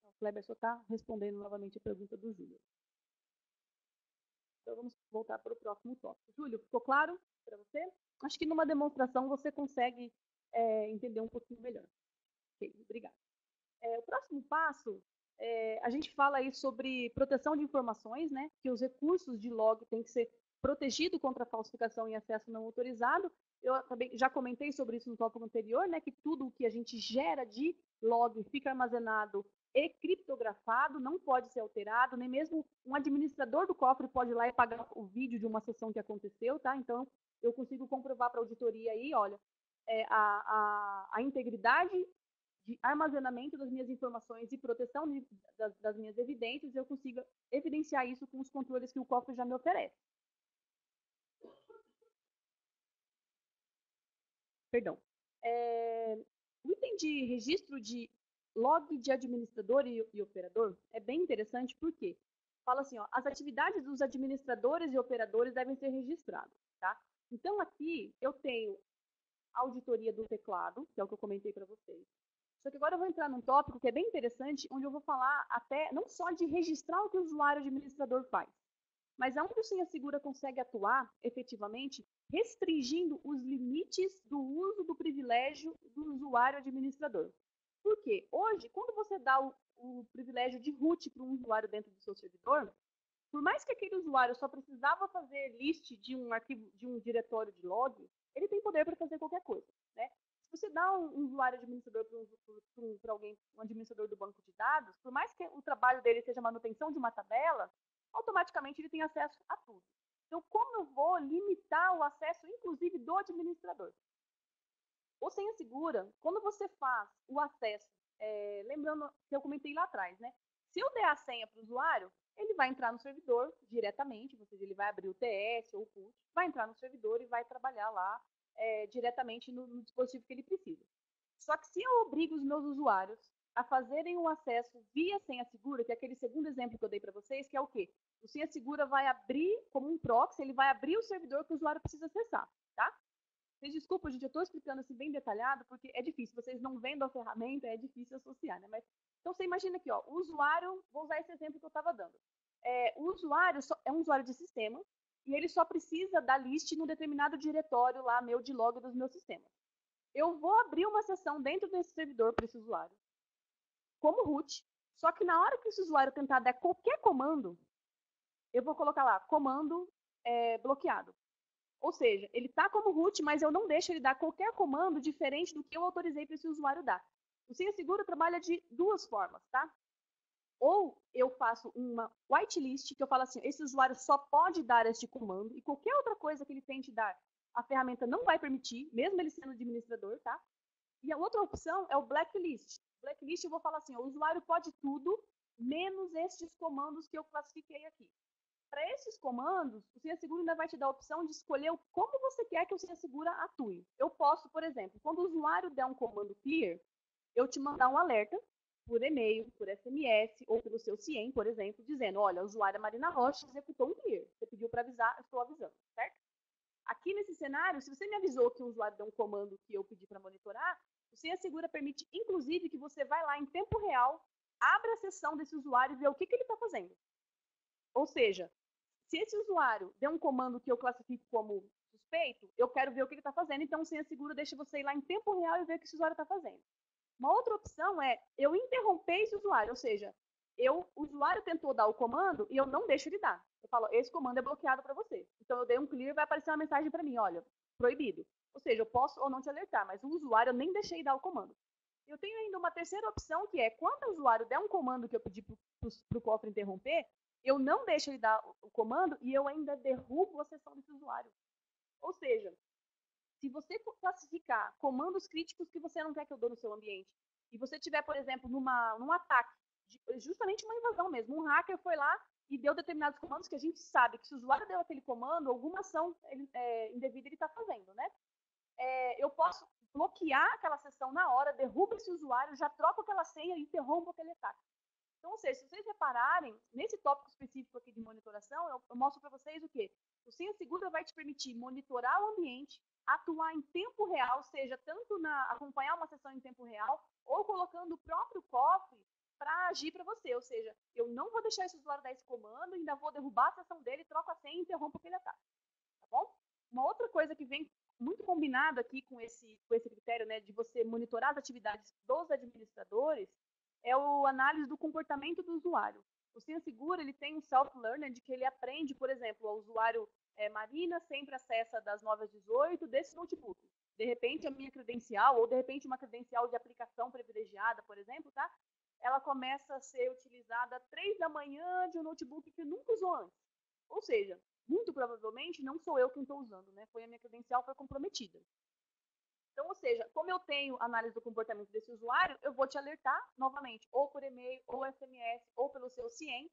O Kleber só está respondendo novamente a pergunta do Júlio. Então, vamos voltar para o próximo tópico. Júlio, ficou claro para você? Acho que numa demonstração você consegue entender um pouquinho melhor. Ok, obrigada. O próximo passo, a gente fala aí sobre proteção de informações, né? Que os recursos de log têm que ser protegidos contra falsificação e acesso não autorizado. Eu já comentei sobre isso no tópico anterior, né? Que tudo o que a gente gera de log fica armazenado e criptografado, não pode ser alterado, nem mesmo um administrador do cofre pode ir lá e pagar o vídeo de uma sessão que aconteceu, tá? Então, eu consigo comprovar para a auditoria aí, olha, a integridade de armazenamento das minhas informações e proteção das minhas evidências, eu consigo evidenciar isso com os controles que o cofre já me oferece. Perdão. O item de registro de log de administrador e operador é bem interessante, por quê? fala assim, ó, as atividades dos administradores e operadores devem ser registradas, tá? Então, aqui eu tenho a auditoria do teclado, que é o que eu comentei para vocês. Só que agora eu vou entrar num tópico que é bem interessante, onde eu vou falar até, não só de registrar o que o usuário administrador faz, mas aonde o Senha Segura consegue atuar, efetivamente, restringindo os limites do uso do privilégio do usuário administrador. Por quê? Hoje, quando você dá o privilégio de root para um usuário dentro do seu servidor, por mais que aquele usuário só precisava fazer list de um arquivo, de um diretório de log, ele tem poder para fazer qualquer coisa, né? Se você dá um usuário administrador para alguém, um administrador do banco de dados, por mais que o trabalho dele seja manutenção de uma tabela, automaticamente ele tem acesso a tudo. Então, como eu vou limitar o acesso, inclusive, do administrador? O Senha Segura, quando você faz o acesso, lembrando que eu comentei lá atrás, né? Se eu der a senha para o usuário, ele vai entrar no servidor diretamente, ou seja, ele vai abrir o TS ou o PUT, vai entrar no servidor e vai trabalhar lá diretamente no dispositivo que ele precisa. Só que se eu obrigo os meus usuários a fazerem o acesso via senha segura, que é aquele segundo exemplo que eu dei para vocês, que é o quê? O senha segura vai abrir, como um proxy, ele vai abrir o servidor que o usuário precisa acessar, tá? Vocês desculpa, gente, eu estou explicando assim bem detalhado, porque é difícil, vocês não vendo a ferramenta, é difícil associar, né? Mas, então, você imagina aqui, ó, o usuário, vou usar esse exemplo que eu estava dando. O usuário é um usuário de sistema, e ele só precisa da list num determinado diretório lá, meu de log dos meus sistemas. Eu vou abrir uma sessão dentro desse servidor para esse usuário, como root, só que na hora que esse usuário tentar dar qualquer comando, eu vou colocar lá, comando bloqueado. Ou seja, ele está como root, mas eu não deixo ele dar qualquer comando diferente do que eu autorizei para esse usuário dar. O Senha Segura trabalha de duas formas, tá? Ou eu faço uma whitelist, que eu falo assim, esse usuário só pode dar este comando, e qualquer outra coisa que ele tente dar, a ferramenta não vai permitir, mesmo ele sendo administrador, tá? E a outra opção é o blacklist. Blacklist eu vou falar assim, o usuário pode tudo, menos estes comandos que eu classifiquei aqui. Para esses comandos, o Senha Segura ainda vai te dar a opção de escolher como você quer que o Senha Segura atue. Eu posso, por exemplo, quando o usuário der um comando clear, eu te mandar um alerta por e-mail, por SMS ou pelo seu CIEM, por exemplo, dizendo, olha, a usuária Marina Rocha executou um clear. Você pediu para avisar, eu estou avisando, certo? Aqui nesse cenário, se você me avisou que o usuário deu um comando que eu pedi para monitorar, o Senha Segura permite, inclusive, que você vai lá em tempo real, abra a sessão desse usuário e vê o que ele está fazendo. Ou seja, se esse usuário der um comando que eu classifico como suspeito, eu quero ver o que ele está fazendo, então o Senha Segura deixa você ir lá em tempo real e ver o que esse usuário está fazendo. Uma outra opção é eu interromper esse usuário, ou seja, o usuário tentou dar o comando e eu não deixo ele dar. Eu falo, esse comando é bloqueado para você. Então eu dei um clear e vai aparecer uma mensagem para mim, olha, proibido. Ou seja, eu posso ou não te alertar, mas o usuário eu nem deixei dar o comando. Eu tenho ainda uma terceira opção, que é quando o usuário der um comando que eu pedi para o cofre interromper, eu não deixo ele dar o comando e eu ainda derrubo a sessão desse usuário. Ou seja, se você classificar comandos críticos que você não quer que eu dou no seu ambiente, e você tiver, por exemplo, num ataque, justamente uma invasão mesmo, um hacker foi lá e deu determinados comandos que a gente sabe que se o usuário deu aquele comando, alguma ação indevida ele está fazendo, né? Eu posso bloquear aquela sessão na hora, derrubo esse usuário, já troco aquela senha e interrompo aquele ataque. Então, ou seja, se vocês repararem, nesse tópico específico aqui de monitoração, eu mostro para vocês o quê? O Senha Segura vai te permitir monitorar o ambiente, atuar em tempo real, seja tanto acompanhar uma sessão em tempo real, ou colocando o próprio cofre para agir para você. Ou seja, eu não vou deixar esse usuário dar esse comando, ainda vou derrubar a sessão dele, troco a senha e interrompo aquele ataque. Tá bom? Uma outra coisa que vem muito combinado aqui com esse critério, né, de você monitorar as atividades dos administradores, é o análise do comportamento do usuário. O Senha Segura, ele tem um self-learning, de que ele aprende, por exemplo, o usuário Marina sempre acessa das 9 às 18 desse notebook. De repente, a minha credencial, ou de repente uma credencial de aplicação privilegiada, por exemplo, tá? Ela começa a ser utilizada às 3 da manhã de um notebook que nunca usou antes. Ou seja, muito provavelmente não sou eu quem estou usando, né? Foi a minha credencial, foi comprometida. Então, ou seja, como eu tenho análise do comportamento desse usuário, eu vou te alertar novamente, ou por e-mail, ou SMS, ou pelo seu CIEM,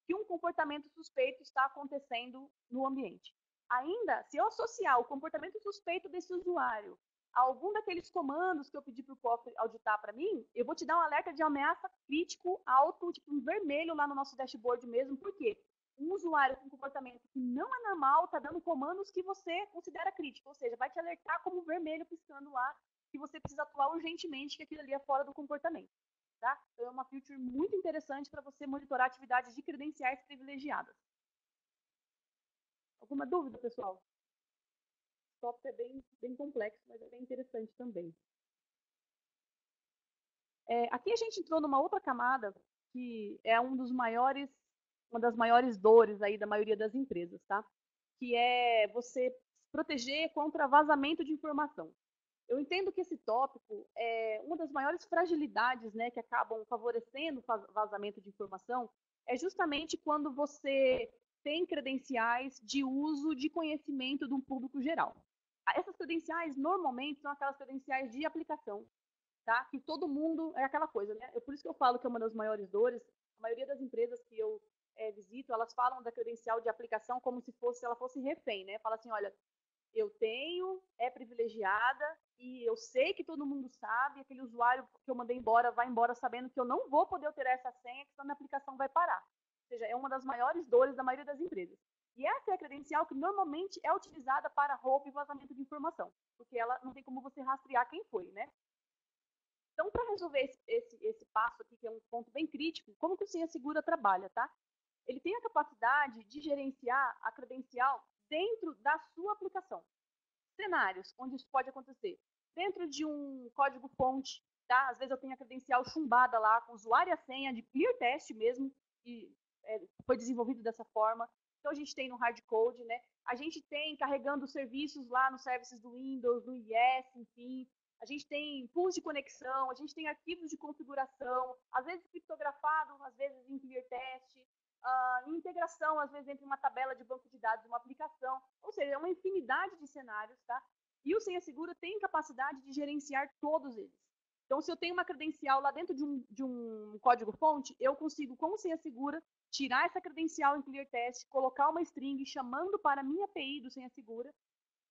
que um comportamento suspeito está acontecendo no ambiente. Ainda, se eu associar o comportamento suspeito desse usuário algum daqueles comandos que eu pedi para o POF auditar para mim, eu vou te dar um alerta de ameaça crítico alto, tipo um vermelho lá no nosso dashboard mesmo. Por quê? Um usuário com comportamento que não é normal está dando comandos que você considera crítico, ou seja, vai te alertar como vermelho piscando lá, que você precisa atuar urgentemente, que aquilo ali é fora do comportamento. Tá? Então é uma feature muito interessante para você monitorar atividades de credenciais privilegiadas. Alguma dúvida, pessoal? O software é bem complexo, mas é bem interessante também. Aqui a gente entrou numa outra camada que é uma das maiores dores aí da maioria das empresas, tá? Que é você proteger contra vazamento de informação. Eu entendo que esse tópico é uma das maiores fragilidades, né, que acabam favorecendo o vazamento de informação, é justamente quando você tem credenciais de uso de conhecimento de um público geral. Essas credenciais, normalmente, são aquelas credenciais de aplicação, tá? Que todo mundo, é aquela coisa, né? Por isso que eu falo que é uma das maiores dores. A maioria das empresas que eu visito, elas falam da credencial de aplicação como se ela fosse refém, né? Fala assim, olha, eu tenho, é privilegiada, e eu sei que todo mundo sabe, aquele usuário que eu mandei embora vai embora sabendo que eu não vou poder alterar essa senha, que senão minha aplicação vai parar. Ou seja, é uma das maiores dores da maioria das empresas. E essa é a credencial que normalmente é utilizada para roubo e vazamento de informação, porque ela não tem como você rastrear quem foi, né? Então, para resolver esse passo aqui, que é um ponto bem crítico, como que o Senha Segura trabalha, tá? Ele tem a capacidade de gerenciar a credencial dentro da sua aplicação. Cenários onde isso pode acontecer. Dentro de um código-fonte, tá? Às vezes eu tenho a credencial chumbada lá, com usuário e a senha de clear test mesmo, e foi desenvolvido dessa forma. Então, a gente tem no hardcode, né? A gente tem carregando serviços lá nos services do Windows, do IES, enfim. A gente tem pools de conexão, a gente tem arquivos de configuração, às vezes criptografado, às vezes em clear test, integração, às vezes, entre uma tabela de banco de dados e uma aplicação. Ou seja, é uma infinidade de cenários, tá? E o Senha Segura tem capacidade de gerenciar todos eles. Então, se eu tenho uma credencial lá dentro de um código-fonte, eu consigo, com o Senha Segura, tirar essa credencial em clear test, colocar uma string chamando para a minha API do Senha Segura,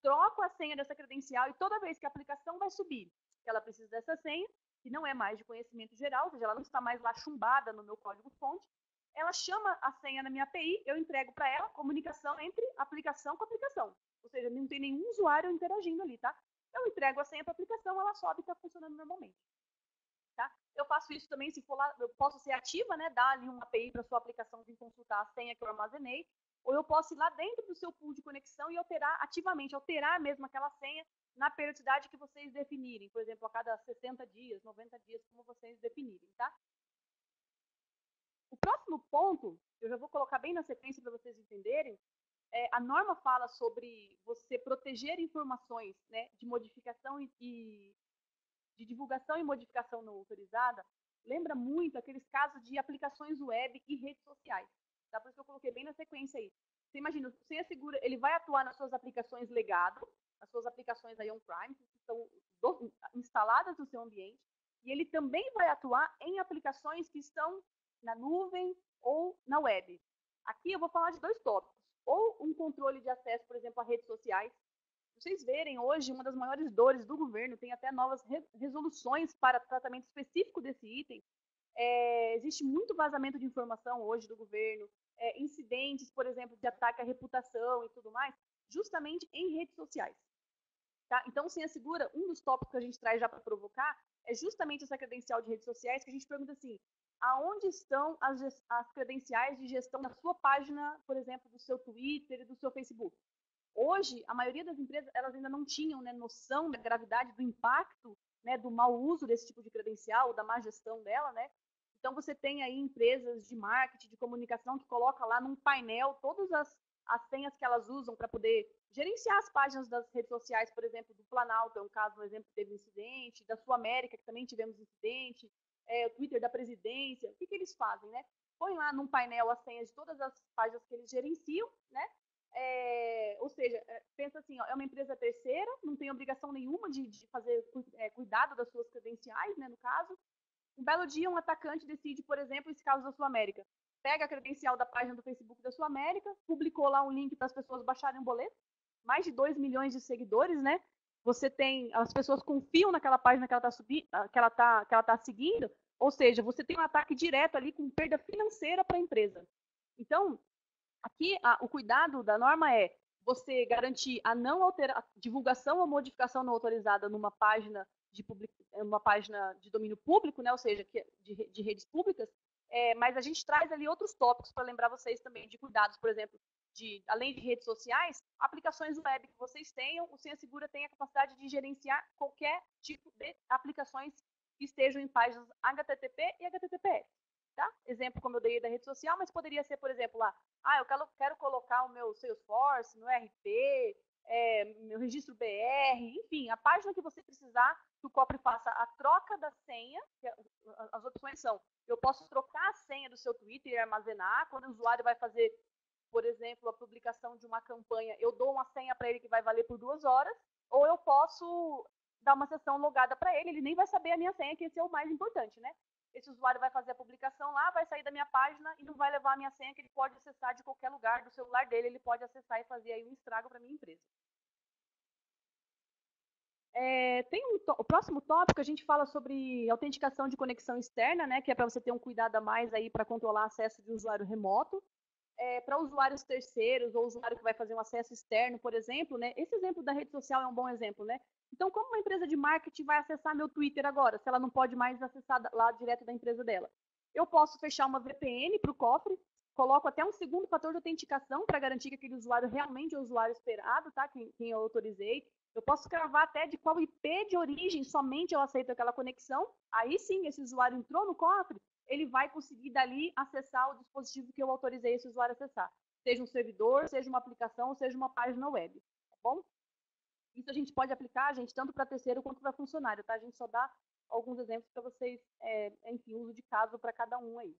troco a senha dessa credencial e toda vez que a aplicação vai subir, que ela precisa dessa senha, que não é mais de conhecimento geral, ou seja, ela não está mais lá chumbada no meu código-fonte, ela chama a senha na minha API, eu entrego para ela comunicação entre aplicação com aplicação. Ou seja, não tem nenhum usuário interagindo ali, tá? Eu entrego a senha para a aplicação, ela sobe e está funcionando normalmente. Tá? Eu faço isso também, se for lá, eu posso ser ativa, né? Dar ali uma API para sua aplicação vir consultar a senha que eu armazenei, ou eu posso ir lá dentro do seu pool de conexão e ativamente alterar mesmo aquela senha na periodicidade que vocês definirem. Por exemplo, a cada 60 dias, 90 dias, como vocês definirem, tá? O próximo ponto, eu já vou colocar bem na sequência para vocês entenderem, a norma fala sobre você proteger informações, né, de modificação e de divulgação e modificação não autorizada. Lembra muito aqueles casos de aplicações web e redes sociais. Tá? Por isso que eu coloquei bem na sequência aí. Você imagina, o Senha Segura, ele vai atuar nas suas aplicações legado, nas suas aplicações aí on-prime, que estão instaladas no seu ambiente, e ele também vai atuar em aplicações que estão na nuvem ou na web. Aqui eu vou falar de dois tópicos. Ou um controle de acesso, por exemplo, a redes sociais. Vocês verem hoje, uma das maiores dores do governo, tem até novas resoluções para tratamento específico desse item. Existe muito vazamento de informação hoje do governo, incidentes, por exemplo, de ataque à reputação e tudo mais, justamente em redes sociais. Tá? Então, o Senha Segura, um dos tópicos que a gente traz já para provocar, é justamente essa credencial de redes sociais, que a gente pergunta assim, aonde estão as credenciais de gestão da sua página, por exemplo, do seu Twitter e do seu Facebook? Hoje, a maioria das empresas, elas ainda não tinham, né, noção da gravidade do impacto, né, do mau uso desse tipo de credencial, da má gestão dela, né? Então, você tem aí empresas de marketing, de comunicação, que colocam lá num painel todas as senhas que elas usam para poder gerenciar as páginas das redes sociais, por exemplo, do Planalto, é um caso, um exemplo que teve incidente, da Sul América, que também tivemos incidente, o Twitter da presidência. O que eles fazem, né? Põe lá num painel as senhas de todas as páginas que eles gerenciam, né? Ou seja, pensa assim, ó, é uma empresa terceira, não tem obrigação nenhuma de fazer cuidado das suas credenciais, né, no caso. Um belo dia, um atacante decide, por exemplo, esse caso da Sul América, pega a credencial da página do Facebook da Sul América, publicou lá um link para as pessoas baixarem um boleto, mais de 2 milhões de seguidores, né? você tem, as pessoas confiam naquela página que ela está que ela tá seguindo, ou seja, você tem um ataque direto ali com perda financeira para a empresa. Então, aqui o cuidado da norma é você garantir a não divulgação ou modificação não autorizada numa página uma página de domínio público, né, ou seja, de redes públicas, mas a gente traz ali outros tópicos para lembrar vocês também de cuidados, por exemplo, além de redes sociais, aplicações web que vocês tenham, o Senha Segura tem a capacidade de gerenciar qualquer tipo de aplicações que estejam em páginas HTTP e HTTPS. Tá? Exemplo, como eu dei da rede social, mas poderia ser, por exemplo, lá, eu quero colocar o meu Salesforce no RP, meu registro BR, enfim, a página que você precisar que o Copre faça a troca da senha, as opções são, eu posso trocar a senha do seu Twitter e armazenar, quando o usuário vai fazer, por exemplo, a publicação de uma campanha, eu dou uma senha para ele que vai valer por 2 horas, ou eu posso dar uma sessão logada para ele nem vai saber a minha senha, que esse é o mais importante, né? Esse usuário vai fazer a publicação lá, vai sair da minha página e não vai levar a minha senha, que ele pode acessar de qualquer lugar do celular dele, ele pode acessar e fazer aí um estrago para minha empresa. O próximo tópico, a gente fala sobre autenticação de conexão externa, né, que é para você ter um cuidado a mais aí para controlar acesso de usuário remoto. Para usuários terceiros ou usuário que vai fazer um acesso externo, por exemplo, né? Esse exemplo da rede social é um bom exemplo, né? Então, como uma empresa de marketing vai acessar meu Twitter agora, se ela não pode mais acessar lá direto da empresa dela? Eu posso fechar uma VPN para o cofre, coloco até um segundo fator de autenticação para garantir que aquele usuário realmente é o usuário esperado, tá? Quem eu autorizei. Eu posso cravar até de qual IP de origem somente eu aceito aquela conexão. Aí sim, esse usuário entrou no cofre, ele vai conseguir dali acessar o dispositivo que eu autorizei esse usuário acessar. Seja um servidor, seja uma aplicação, ou seja uma página web. Tá bom? Isso a gente pode aplicar, gente, tanto para terceiro quanto para funcionário, tá? A gente só dá alguns exemplos para vocês, enfim, uso de caso para cada um aí.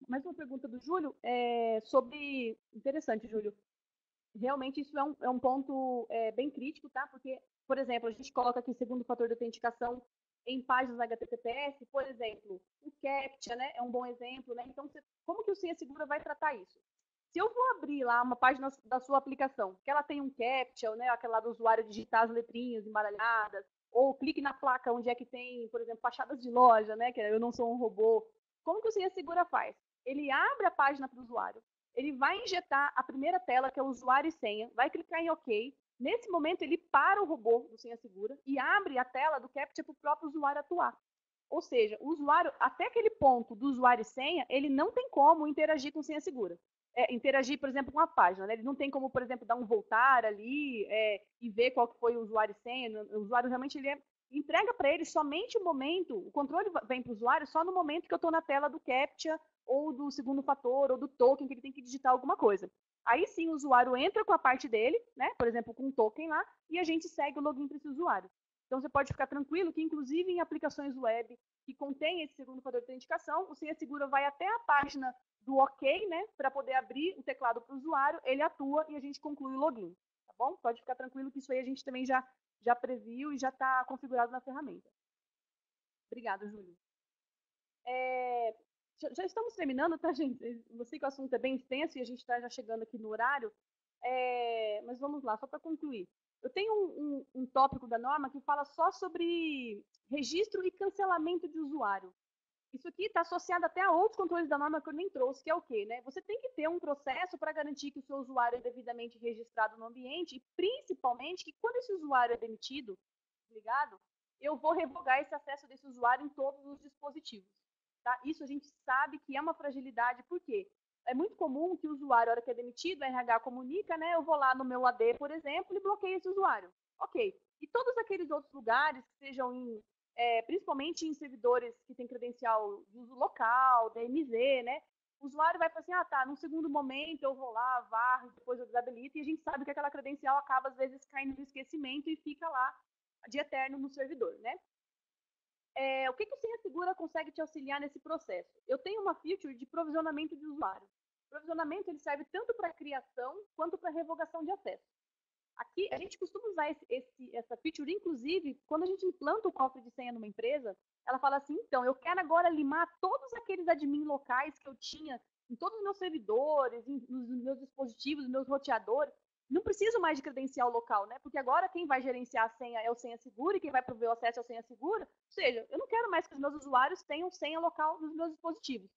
Mais uma pergunta do Júlio, sobre... Interessante, Júlio. Realmente isso é um ponto bem crítico, tá? Porque, por exemplo, a gente coloca aqui segundo fator de autenticação em páginas HTTPS, por exemplo, o CAPTCHA, né? É um bom exemplo, né? Então, como que o Senha Segura vai tratar isso? Se eu vou abrir lá uma página da sua aplicação, que ela tem um CAPTCHA, né? Aquela lá do usuário digitar as letrinhas embaralhadas, ou clique na placa onde é que tem, por exemplo, fachadas de loja, né? Que eu não sou um robô. Como que o Senha Segura faz? Ele abre a página para o usuário, ele vai injetar a primeira tela, que é o usuário e senha, vai clicar em OK. Nesse momento, ele para o robô do Senha Segura e abre a tela do CAPTCHA para o próprio usuário atuar. Ou seja, o usuário, até aquele ponto do usuário e senha, ele não tem como interagir com Senha Segura. Interagir, por exemplo, com a página. Né? Ele não tem como, por exemplo, dar um voltar ali e ver qual que foi o usuário e senha. O usuário realmente ele entrega para ele somente o momento, o controle vem para o usuário só no momento que eu estou na tela do CAPTCHA ou do segundo fator, ou do token, que ele tem que digitar alguma coisa. Aí sim o usuário entra com a parte dele, né? Por exemplo, com um token lá, e a gente segue o login para esse usuário. Então você pode ficar tranquilo que, inclusive, em aplicações web que contém esse segundo fator de autenticação, o Senha Segura vai até a página do OK, né? Para poder abrir o teclado para o usuário, ele atua e a gente conclui o login. Tá bom? Pode ficar tranquilo que isso aí a gente também já previu e já está configurado na ferramenta. Obrigada, Júlio. Já estamos terminando, tá, gente? Eu sei que o assunto é bem extenso e a gente está já chegando aqui no horário, mas vamos lá, só para concluir. Eu tenho um tópico da norma que fala só sobre registro e cancelamento de usuário. Isso aqui está associado até a outros controles da norma que eu nem trouxe, que é o quê? Né? Você tem que ter um processo para garantir que o seu usuário é devidamente registrado no ambiente e, principalmente, que quando esse usuário é demitido, ligado, eu vou revogar esse acesso desse usuário em todos os dispositivos. Tá? Isso a gente sabe que é uma fragilidade, por quê? É muito comum que o usuário, na hora que é demitido, a RH comunica, né? Eu vou lá no meu AD, por exemplo, e bloqueio esse usuário. Ok. E todos aqueles outros lugares, sejam principalmente em servidores que têm credencial de uso local, DMZ, né? O usuário vai falar assim, tá, num segundo momento eu vou lá, varro, depois eu desabilito, e a gente sabe que aquela credencial acaba, às vezes, caindo no esquecimento e fica lá de eterno no servidor, né? O que o Senha Segura consegue te auxiliar nesse processo? Eu tenho uma feature de provisionamento de usuário. O provisionamento ele serve tanto para criação quanto para revogação de acesso. Aqui, a gente costuma usar essa feature, inclusive, quando a gente implanta o cofre de senha numa empresa, ela fala assim, então, eu quero agora limar todos aqueles admin locais que eu tinha em todos os meus servidores, nos meus dispositivos, nos meus roteadores. Não preciso mais de credencial local, né? Porque agora quem vai gerenciar a senha é o senha segura e quem vai prover o acesso é o senha segura. Ou seja, eu não quero mais que os meus usuários tenham senha local nos meus dispositivos.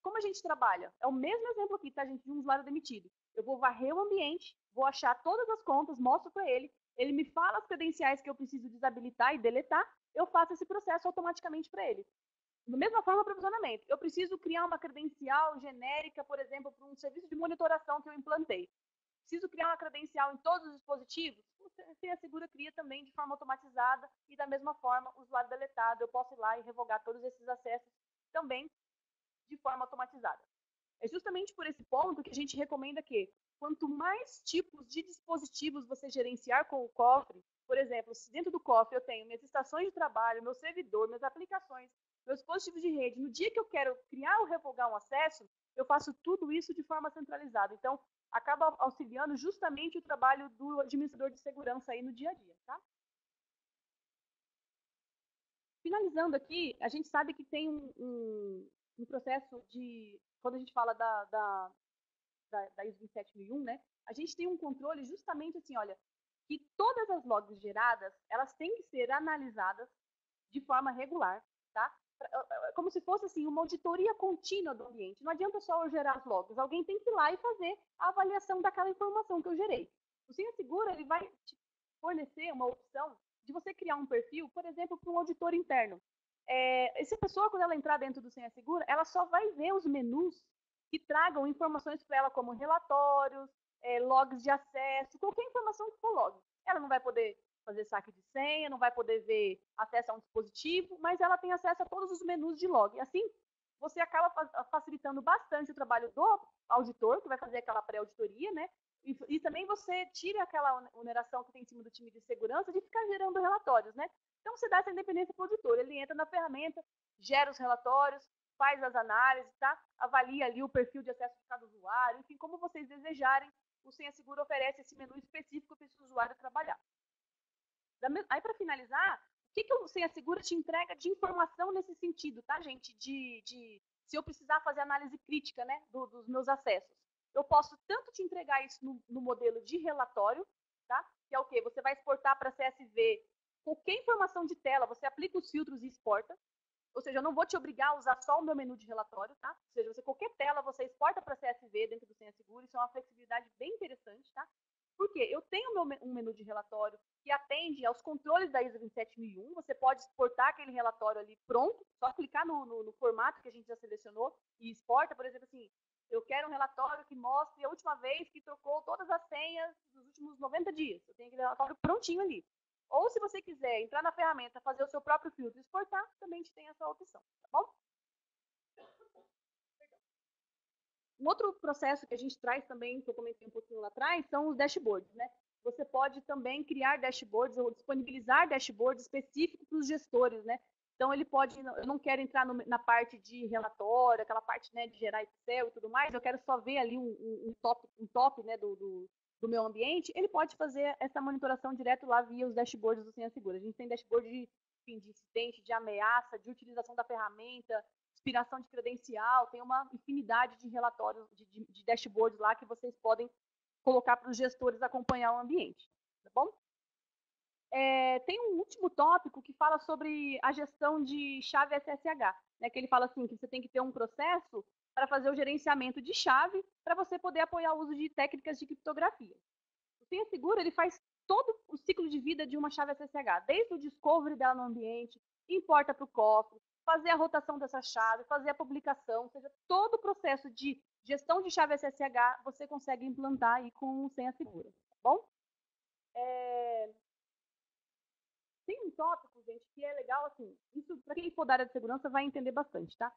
Como a gente trabalha? É o mesmo exemplo aqui, tá, gente, de um usuário demitido. Eu vou varrer o ambiente, vou achar todas as contas, mostro para ele me fala as credenciais que eu preciso desabilitar e deletar, eu faço esse processo automaticamente para ele. Da mesma forma, aprovisionamento. Eu preciso criar uma credencial genérica, por exemplo, para um serviço de monitoração que eu implantei. Preciso criar uma credencial em todos os dispositivos? O Senha Segura cria também de forma automatizada e da mesma forma, o usuário deletado, eu posso ir lá e revogar todos esses acessos também de forma automatizada. É justamente por esse ponto que a gente recomenda que, quanto mais tipos de dispositivos você gerenciar com o cofre, por exemplo, se dentro do cofre eu tenho minhas estações de trabalho, meu servidor, minhas aplicações, meus dispositivos de rede, no dia que eu quero criar ou revogar um acesso, eu faço tudo isso de forma centralizada. Então, acaba auxiliando justamente o trabalho do administrador de segurança aí no dia a dia, tá? Finalizando aqui, a gente sabe que tem um processo de, quando a gente fala da ISO 27001, né, a gente tem um controle justamente assim, olha, que todas as logs geradas, elas têm que ser analisadas de forma regular, tá? Como se fosse assim, uma auditoria contínua do ambiente. Não adianta só eu gerar as logs, alguém tem que ir lá e fazer a avaliação daquela informação que eu gerei. O Senha Segura, ele vai te fornecer uma opção de você criar um perfil, por exemplo, para um auditor interno. Essa pessoa, quando ela entrar dentro do Senha Segura, ela só vai ver os menus que tragam informações para ela, como relatórios, logs de acesso, qualquer informação que for log. Ela não vai poder fazer saque de senha, não vai poder ver acesso a um dispositivo, mas ela tem acesso a todos os menus de log. Assim, você acaba facilitando bastante o trabalho do auditor, que vai fazer aquela pré-auditoria, né? E também você tira aquela oneração que tem em cima do time de segurança de ficar gerando relatórios, né? Então, você dá essa independência para o auditor. Ele entra na ferramenta, gera os relatórios, faz as análises, tá? Avalia ali o perfil de acesso de cada usuário, enfim, como vocês desejarem, o Senha Segura oferece esse menu específico para esse usuário trabalhar. Aí, para finalizar, o que o Senha Segura te entrega de informação nesse sentido, tá, gente? Se eu precisar fazer análise crítica, né, dos meus acessos. Eu posso tanto te entregar isso no modelo de relatório, tá? Que é o quê? Você vai exportar para CSV qualquer informação de tela, você aplica os filtros e exporta. Ou seja, eu não vou te obrigar a usar só o meu menu de relatório, tá? Ou seja, você, qualquer tela você exporta para CSV dentro do Senha Segura, isso é uma flexibilidade bem interessante, tá? Por quê? Eu tenho um menu de relatório que atende aos controles da ISO 27001, você pode exportar aquele relatório ali pronto, só clicar no formato que a gente já selecionou e exporta, por exemplo, assim, eu quero um relatório que mostre a última vez que trocou todas as senhas dos últimos 90 dias. Eu tenho aquele relatório prontinho ali. Ou se você quiser entrar na ferramenta, fazer o seu próprio filtro e exportar, também te tem essa opção, tá bom? Um outro processo que a gente traz também, que eu comentei um pouquinho lá atrás, são os dashboards, né? Você pode também criar dashboards ou disponibilizar dashboards específicos para os gestores, né? Então, ele pode, eu não quero entrar na parte de relatório, aquela parte, né, de gerar Excel e tudo mais, eu quero só ver ali um top né, do meu ambiente, ele pode fazer essa monitoração direto lá via os dashboards do Senha Segura. A gente tem dashboard de incidente, de ameaça, de utilização da ferramenta, expiração de credencial, tem uma infinidade de relatórios, de dashboards lá que vocês podem colocar para os gestores acompanhar o ambiente, tá bom? Tem um último tópico que fala sobre a gestão de chave SSH, né, que ele fala assim, que você tem que ter um processo para fazer o gerenciamento de chave para você poder apoiar o uso de técnicas de criptografia. O Senha Segura, ele faz todo o ciclo de vida de uma chave SSH, desde o discovery dela no ambiente, importa para o cofre, fazer a rotação dessa chave, fazer a publicação, ou seja, todo o processo de gestão de chave SSH você consegue implantar aí com o Senha Segura, tá bom? Tem um tópico, gente, que é legal, assim, isso para quem for da área de segurança vai entender bastante, tá?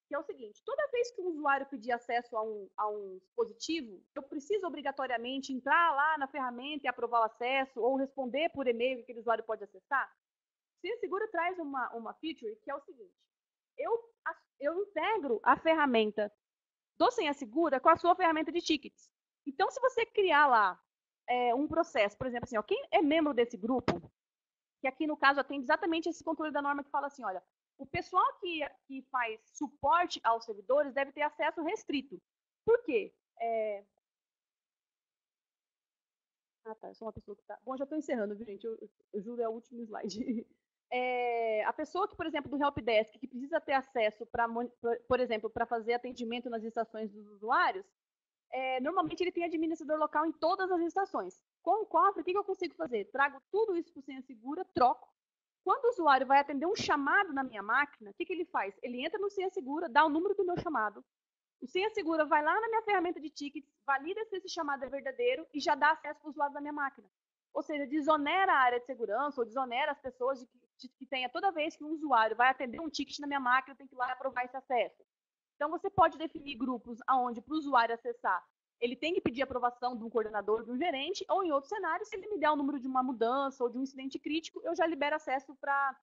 Que é o seguinte, toda vez que um usuário pedir acesso a um dispositivo, eu preciso obrigatoriamente entrar lá na ferramenta e aprovar o acesso, ou responder por e-mail que aquele usuário pode acessar? O Senha Segura traz uma feature que é o seguinte, eu integro a ferramenta do Senha Segura com a sua ferramenta de tickets. Então, se você criar lá um processo, por exemplo, assim, ó, quem é membro desse grupo, que aqui no caso atende exatamente esse controle da norma que fala assim, olha, O pessoal que faz suporte aos servidores deve ter acesso restrito. Por quê? Ah, tá. Eu sou uma pessoa que tá. Bom, já estou encerrando, viu, gente? Eu juro, é o último slide. A pessoa que, por exemplo, do helpdesk, que precisa ter acesso para, por exemplo, para fazer atendimento nas estações dos usuários, normalmente ele tem administrador local em todas as estações. Com o cofre, o que eu consigo fazer? Trago tudo isso para o Senha Segura, troco. Quando o usuário vai atender um chamado na minha máquina, o que ele faz? Ele entra no Senha Segura, dá o número do meu chamado. O Senha Segura vai lá na minha ferramenta de tickets, valida se esse chamado é verdadeiro e já dá acesso para o usuário da minha máquina. Ou seja, desonera a área de segurança ou desonera as pessoas que tenha toda vez que um usuário vai atender um ticket na minha máquina, tem que ir lá e aprovar esse acesso. Então, você pode definir grupos onde, para o usuário acessar, ele tem que pedir aprovação de um coordenador, de um gerente, ou em outro cenário, se ele me der o número de uma mudança ou de um incidente crítico, eu já libero acesso para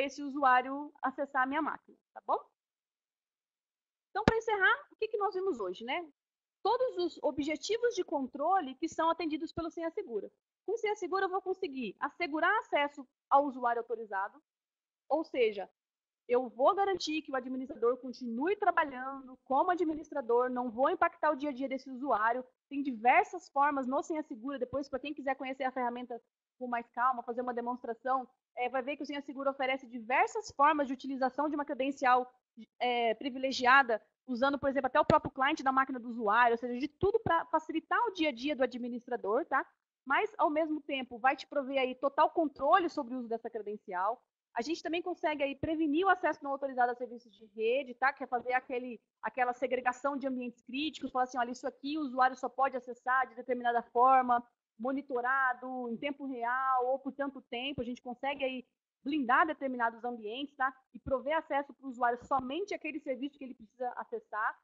esse usuário acessar a minha máquina, tá bom? Então, para encerrar, o que nós vimos hoje, né? Todos os objetivos de controle que são atendidos pelo Senha Segura. Com Senha Segura, eu vou conseguir assegurar acesso ao usuário autorizado, ou seja, eu vou garantir que o administrador continue trabalhando como administrador, não vou impactar o dia a dia desse usuário. Tem diversas formas no Senha Segura, depois, para quem quiser conhecer a ferramenta com mais calma, fazer uma demonstração, vai ver que o Senha Segura oferece diversas formas de utilização de uma credencial privilegiada, usando, por exemplo, até o próprio cliente da máquina do usuário, ou seja, de tudo para facilitar o dia a dia do administrador, tá? Mas, ao mesmo tempo, vai te prover aí total controle sobre o uso dessa credencial. A gente também consegue aí prevenir o acesso não autorizado a serviços de rede, tá? Que é fazer aquela segregação de ambientes críticos, falar assim, olha, isso aqui o usuário só pode acessar de determinada forma, monitorado, em tempo real, ou por tanto tempo. A gente consegue aí blindar determinados ambientes, tá? E prover acesso para o usuário somente aquele serviço que ele precisa acessar.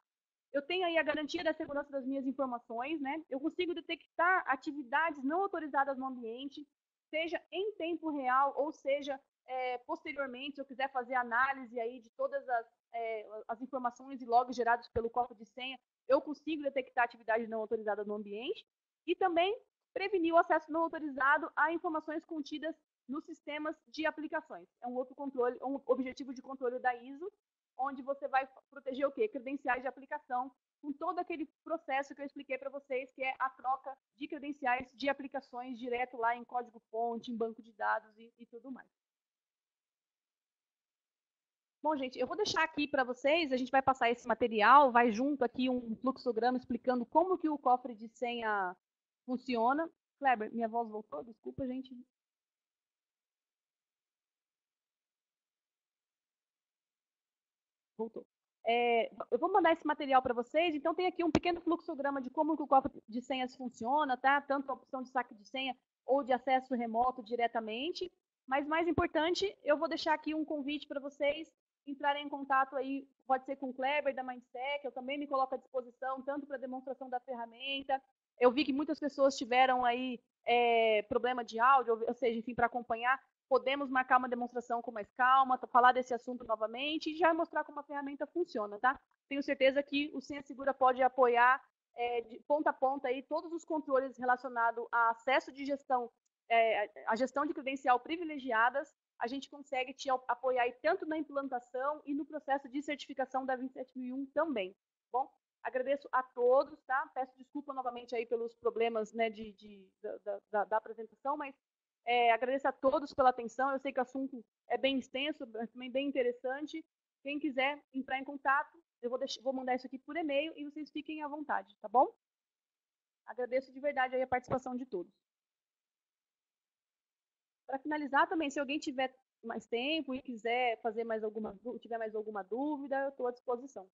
Eu tenho aí a garantia da segurança das minhas informações, né? Eu consigo detectar atividades não autorizadas no ambiente, seja em tempo real, ou seja, posteriormente, se eu quiser fazer análise aí de todas as informações e logs gerados pelo cofre de senha, eu consigo detectar atividade não autorizada no ambiente e também prevenir o acesso não autorizado a informações contidas nos sistemas de aplicações. É um outro controle, um objetivo de controle da ISO, onde você vai proteger o quê? Credenciais de aplicação, com todo aquele processo que eu expliquei para vocês, que é a troca de credenciais de aplicações direto lá em código-fonte, em banco de dados e tudo mais. Bom, gente, eu vou deixar aqui para vocês, a gente vai passar esse material, vai junto aqui um fluxograma explicando como que o cofre de senha funciona. Kleber, minha voz voltou? Desculpa, gente. Voltou. Eu vou mandar esse material para vocês, então tem aqui um pequeno fluxograma de como que o cofre de senhas funciona, tá? Tanto a opção de saque de senha ou de acesso remoto diretamente. Mas mais importante, eu vou deixar aqui um convite para vocês entrarem em contato aí, pode ser com o Kleber da Mindsec, eu também me coloco à disposição, tanto para demonstração da ferramenta. Eu vi que muitas pessoas tiveram aí problema de áudio, ou seja, enfim, para acompanhar. Podemos marcar uma demonstração com mais calma, falar desse assunto novamente e já mostrar como a ferramenta funciona, tá? Tenho certeza que o Senha Segura pode apoiar de ponta a ponta aí todos os controles relacionados a acesso de gestão, a gestão de credencial privilegiadas. A gente consegue te apoiar aí tanto na implantação e no processo de certificação da 27001 também. Bom, agradeço a todos, tá? Peço desculpa novamente aí pelos problemas, né, da apresentação, mas agradeço a todos pela atenção. Eu sei que o assunto é bem extenso, mas também bem interessante. Quem quiser entrar em contato, eu vou mandar isso aqui por e-mail e vocês fiquem à vontade, tá bom? Agradeço de verdade aí a participação de todos. Para finalizar também, se alguém tiver mais tempo e quiser fazer tiver mais alguma dúvida, eu estou à disposição.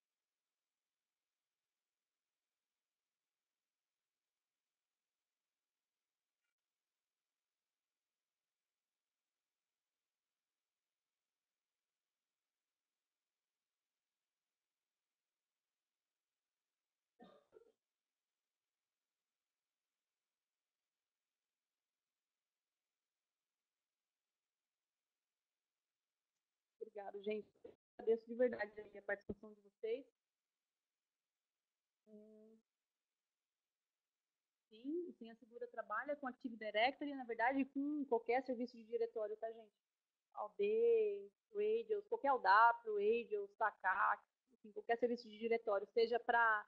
Obrigado, gente. Agradeço de verdade a participação de vocês. Sim, o Senha Segura trabalha com Active Directory, na verdade, com qualquer serviço de diretório, tá, gente? OD, Radios, qualquer OW, Radios, SACAC, enfim, qualquer serviço de diretório, seja para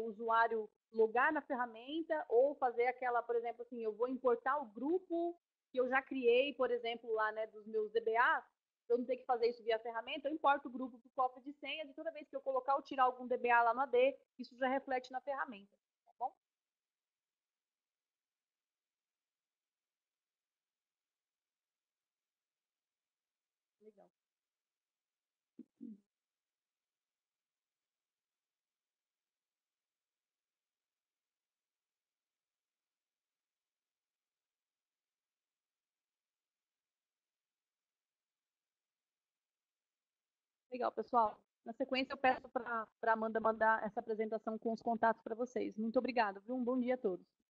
o usuário logar na ferramenta ou fazer aquela, por exemplo, assim, eu vou importar o grupo que eu já criei, por exemplo, lá, né, dos meus DBAs, eu não tenho que fazer isso via ferramenta, eu importo o grupo para o cofre de senhas e toda vez que eu colocar ou tirar algum DBA lá no AD, isso já reflete na ferramenta, tá bom? Legal. Legal, pessoal. Na sequência, eu peço para a Amanda mandar essa apresentação com os contatos para vocês. Muito obrigada, viu? Um bom dia a todos.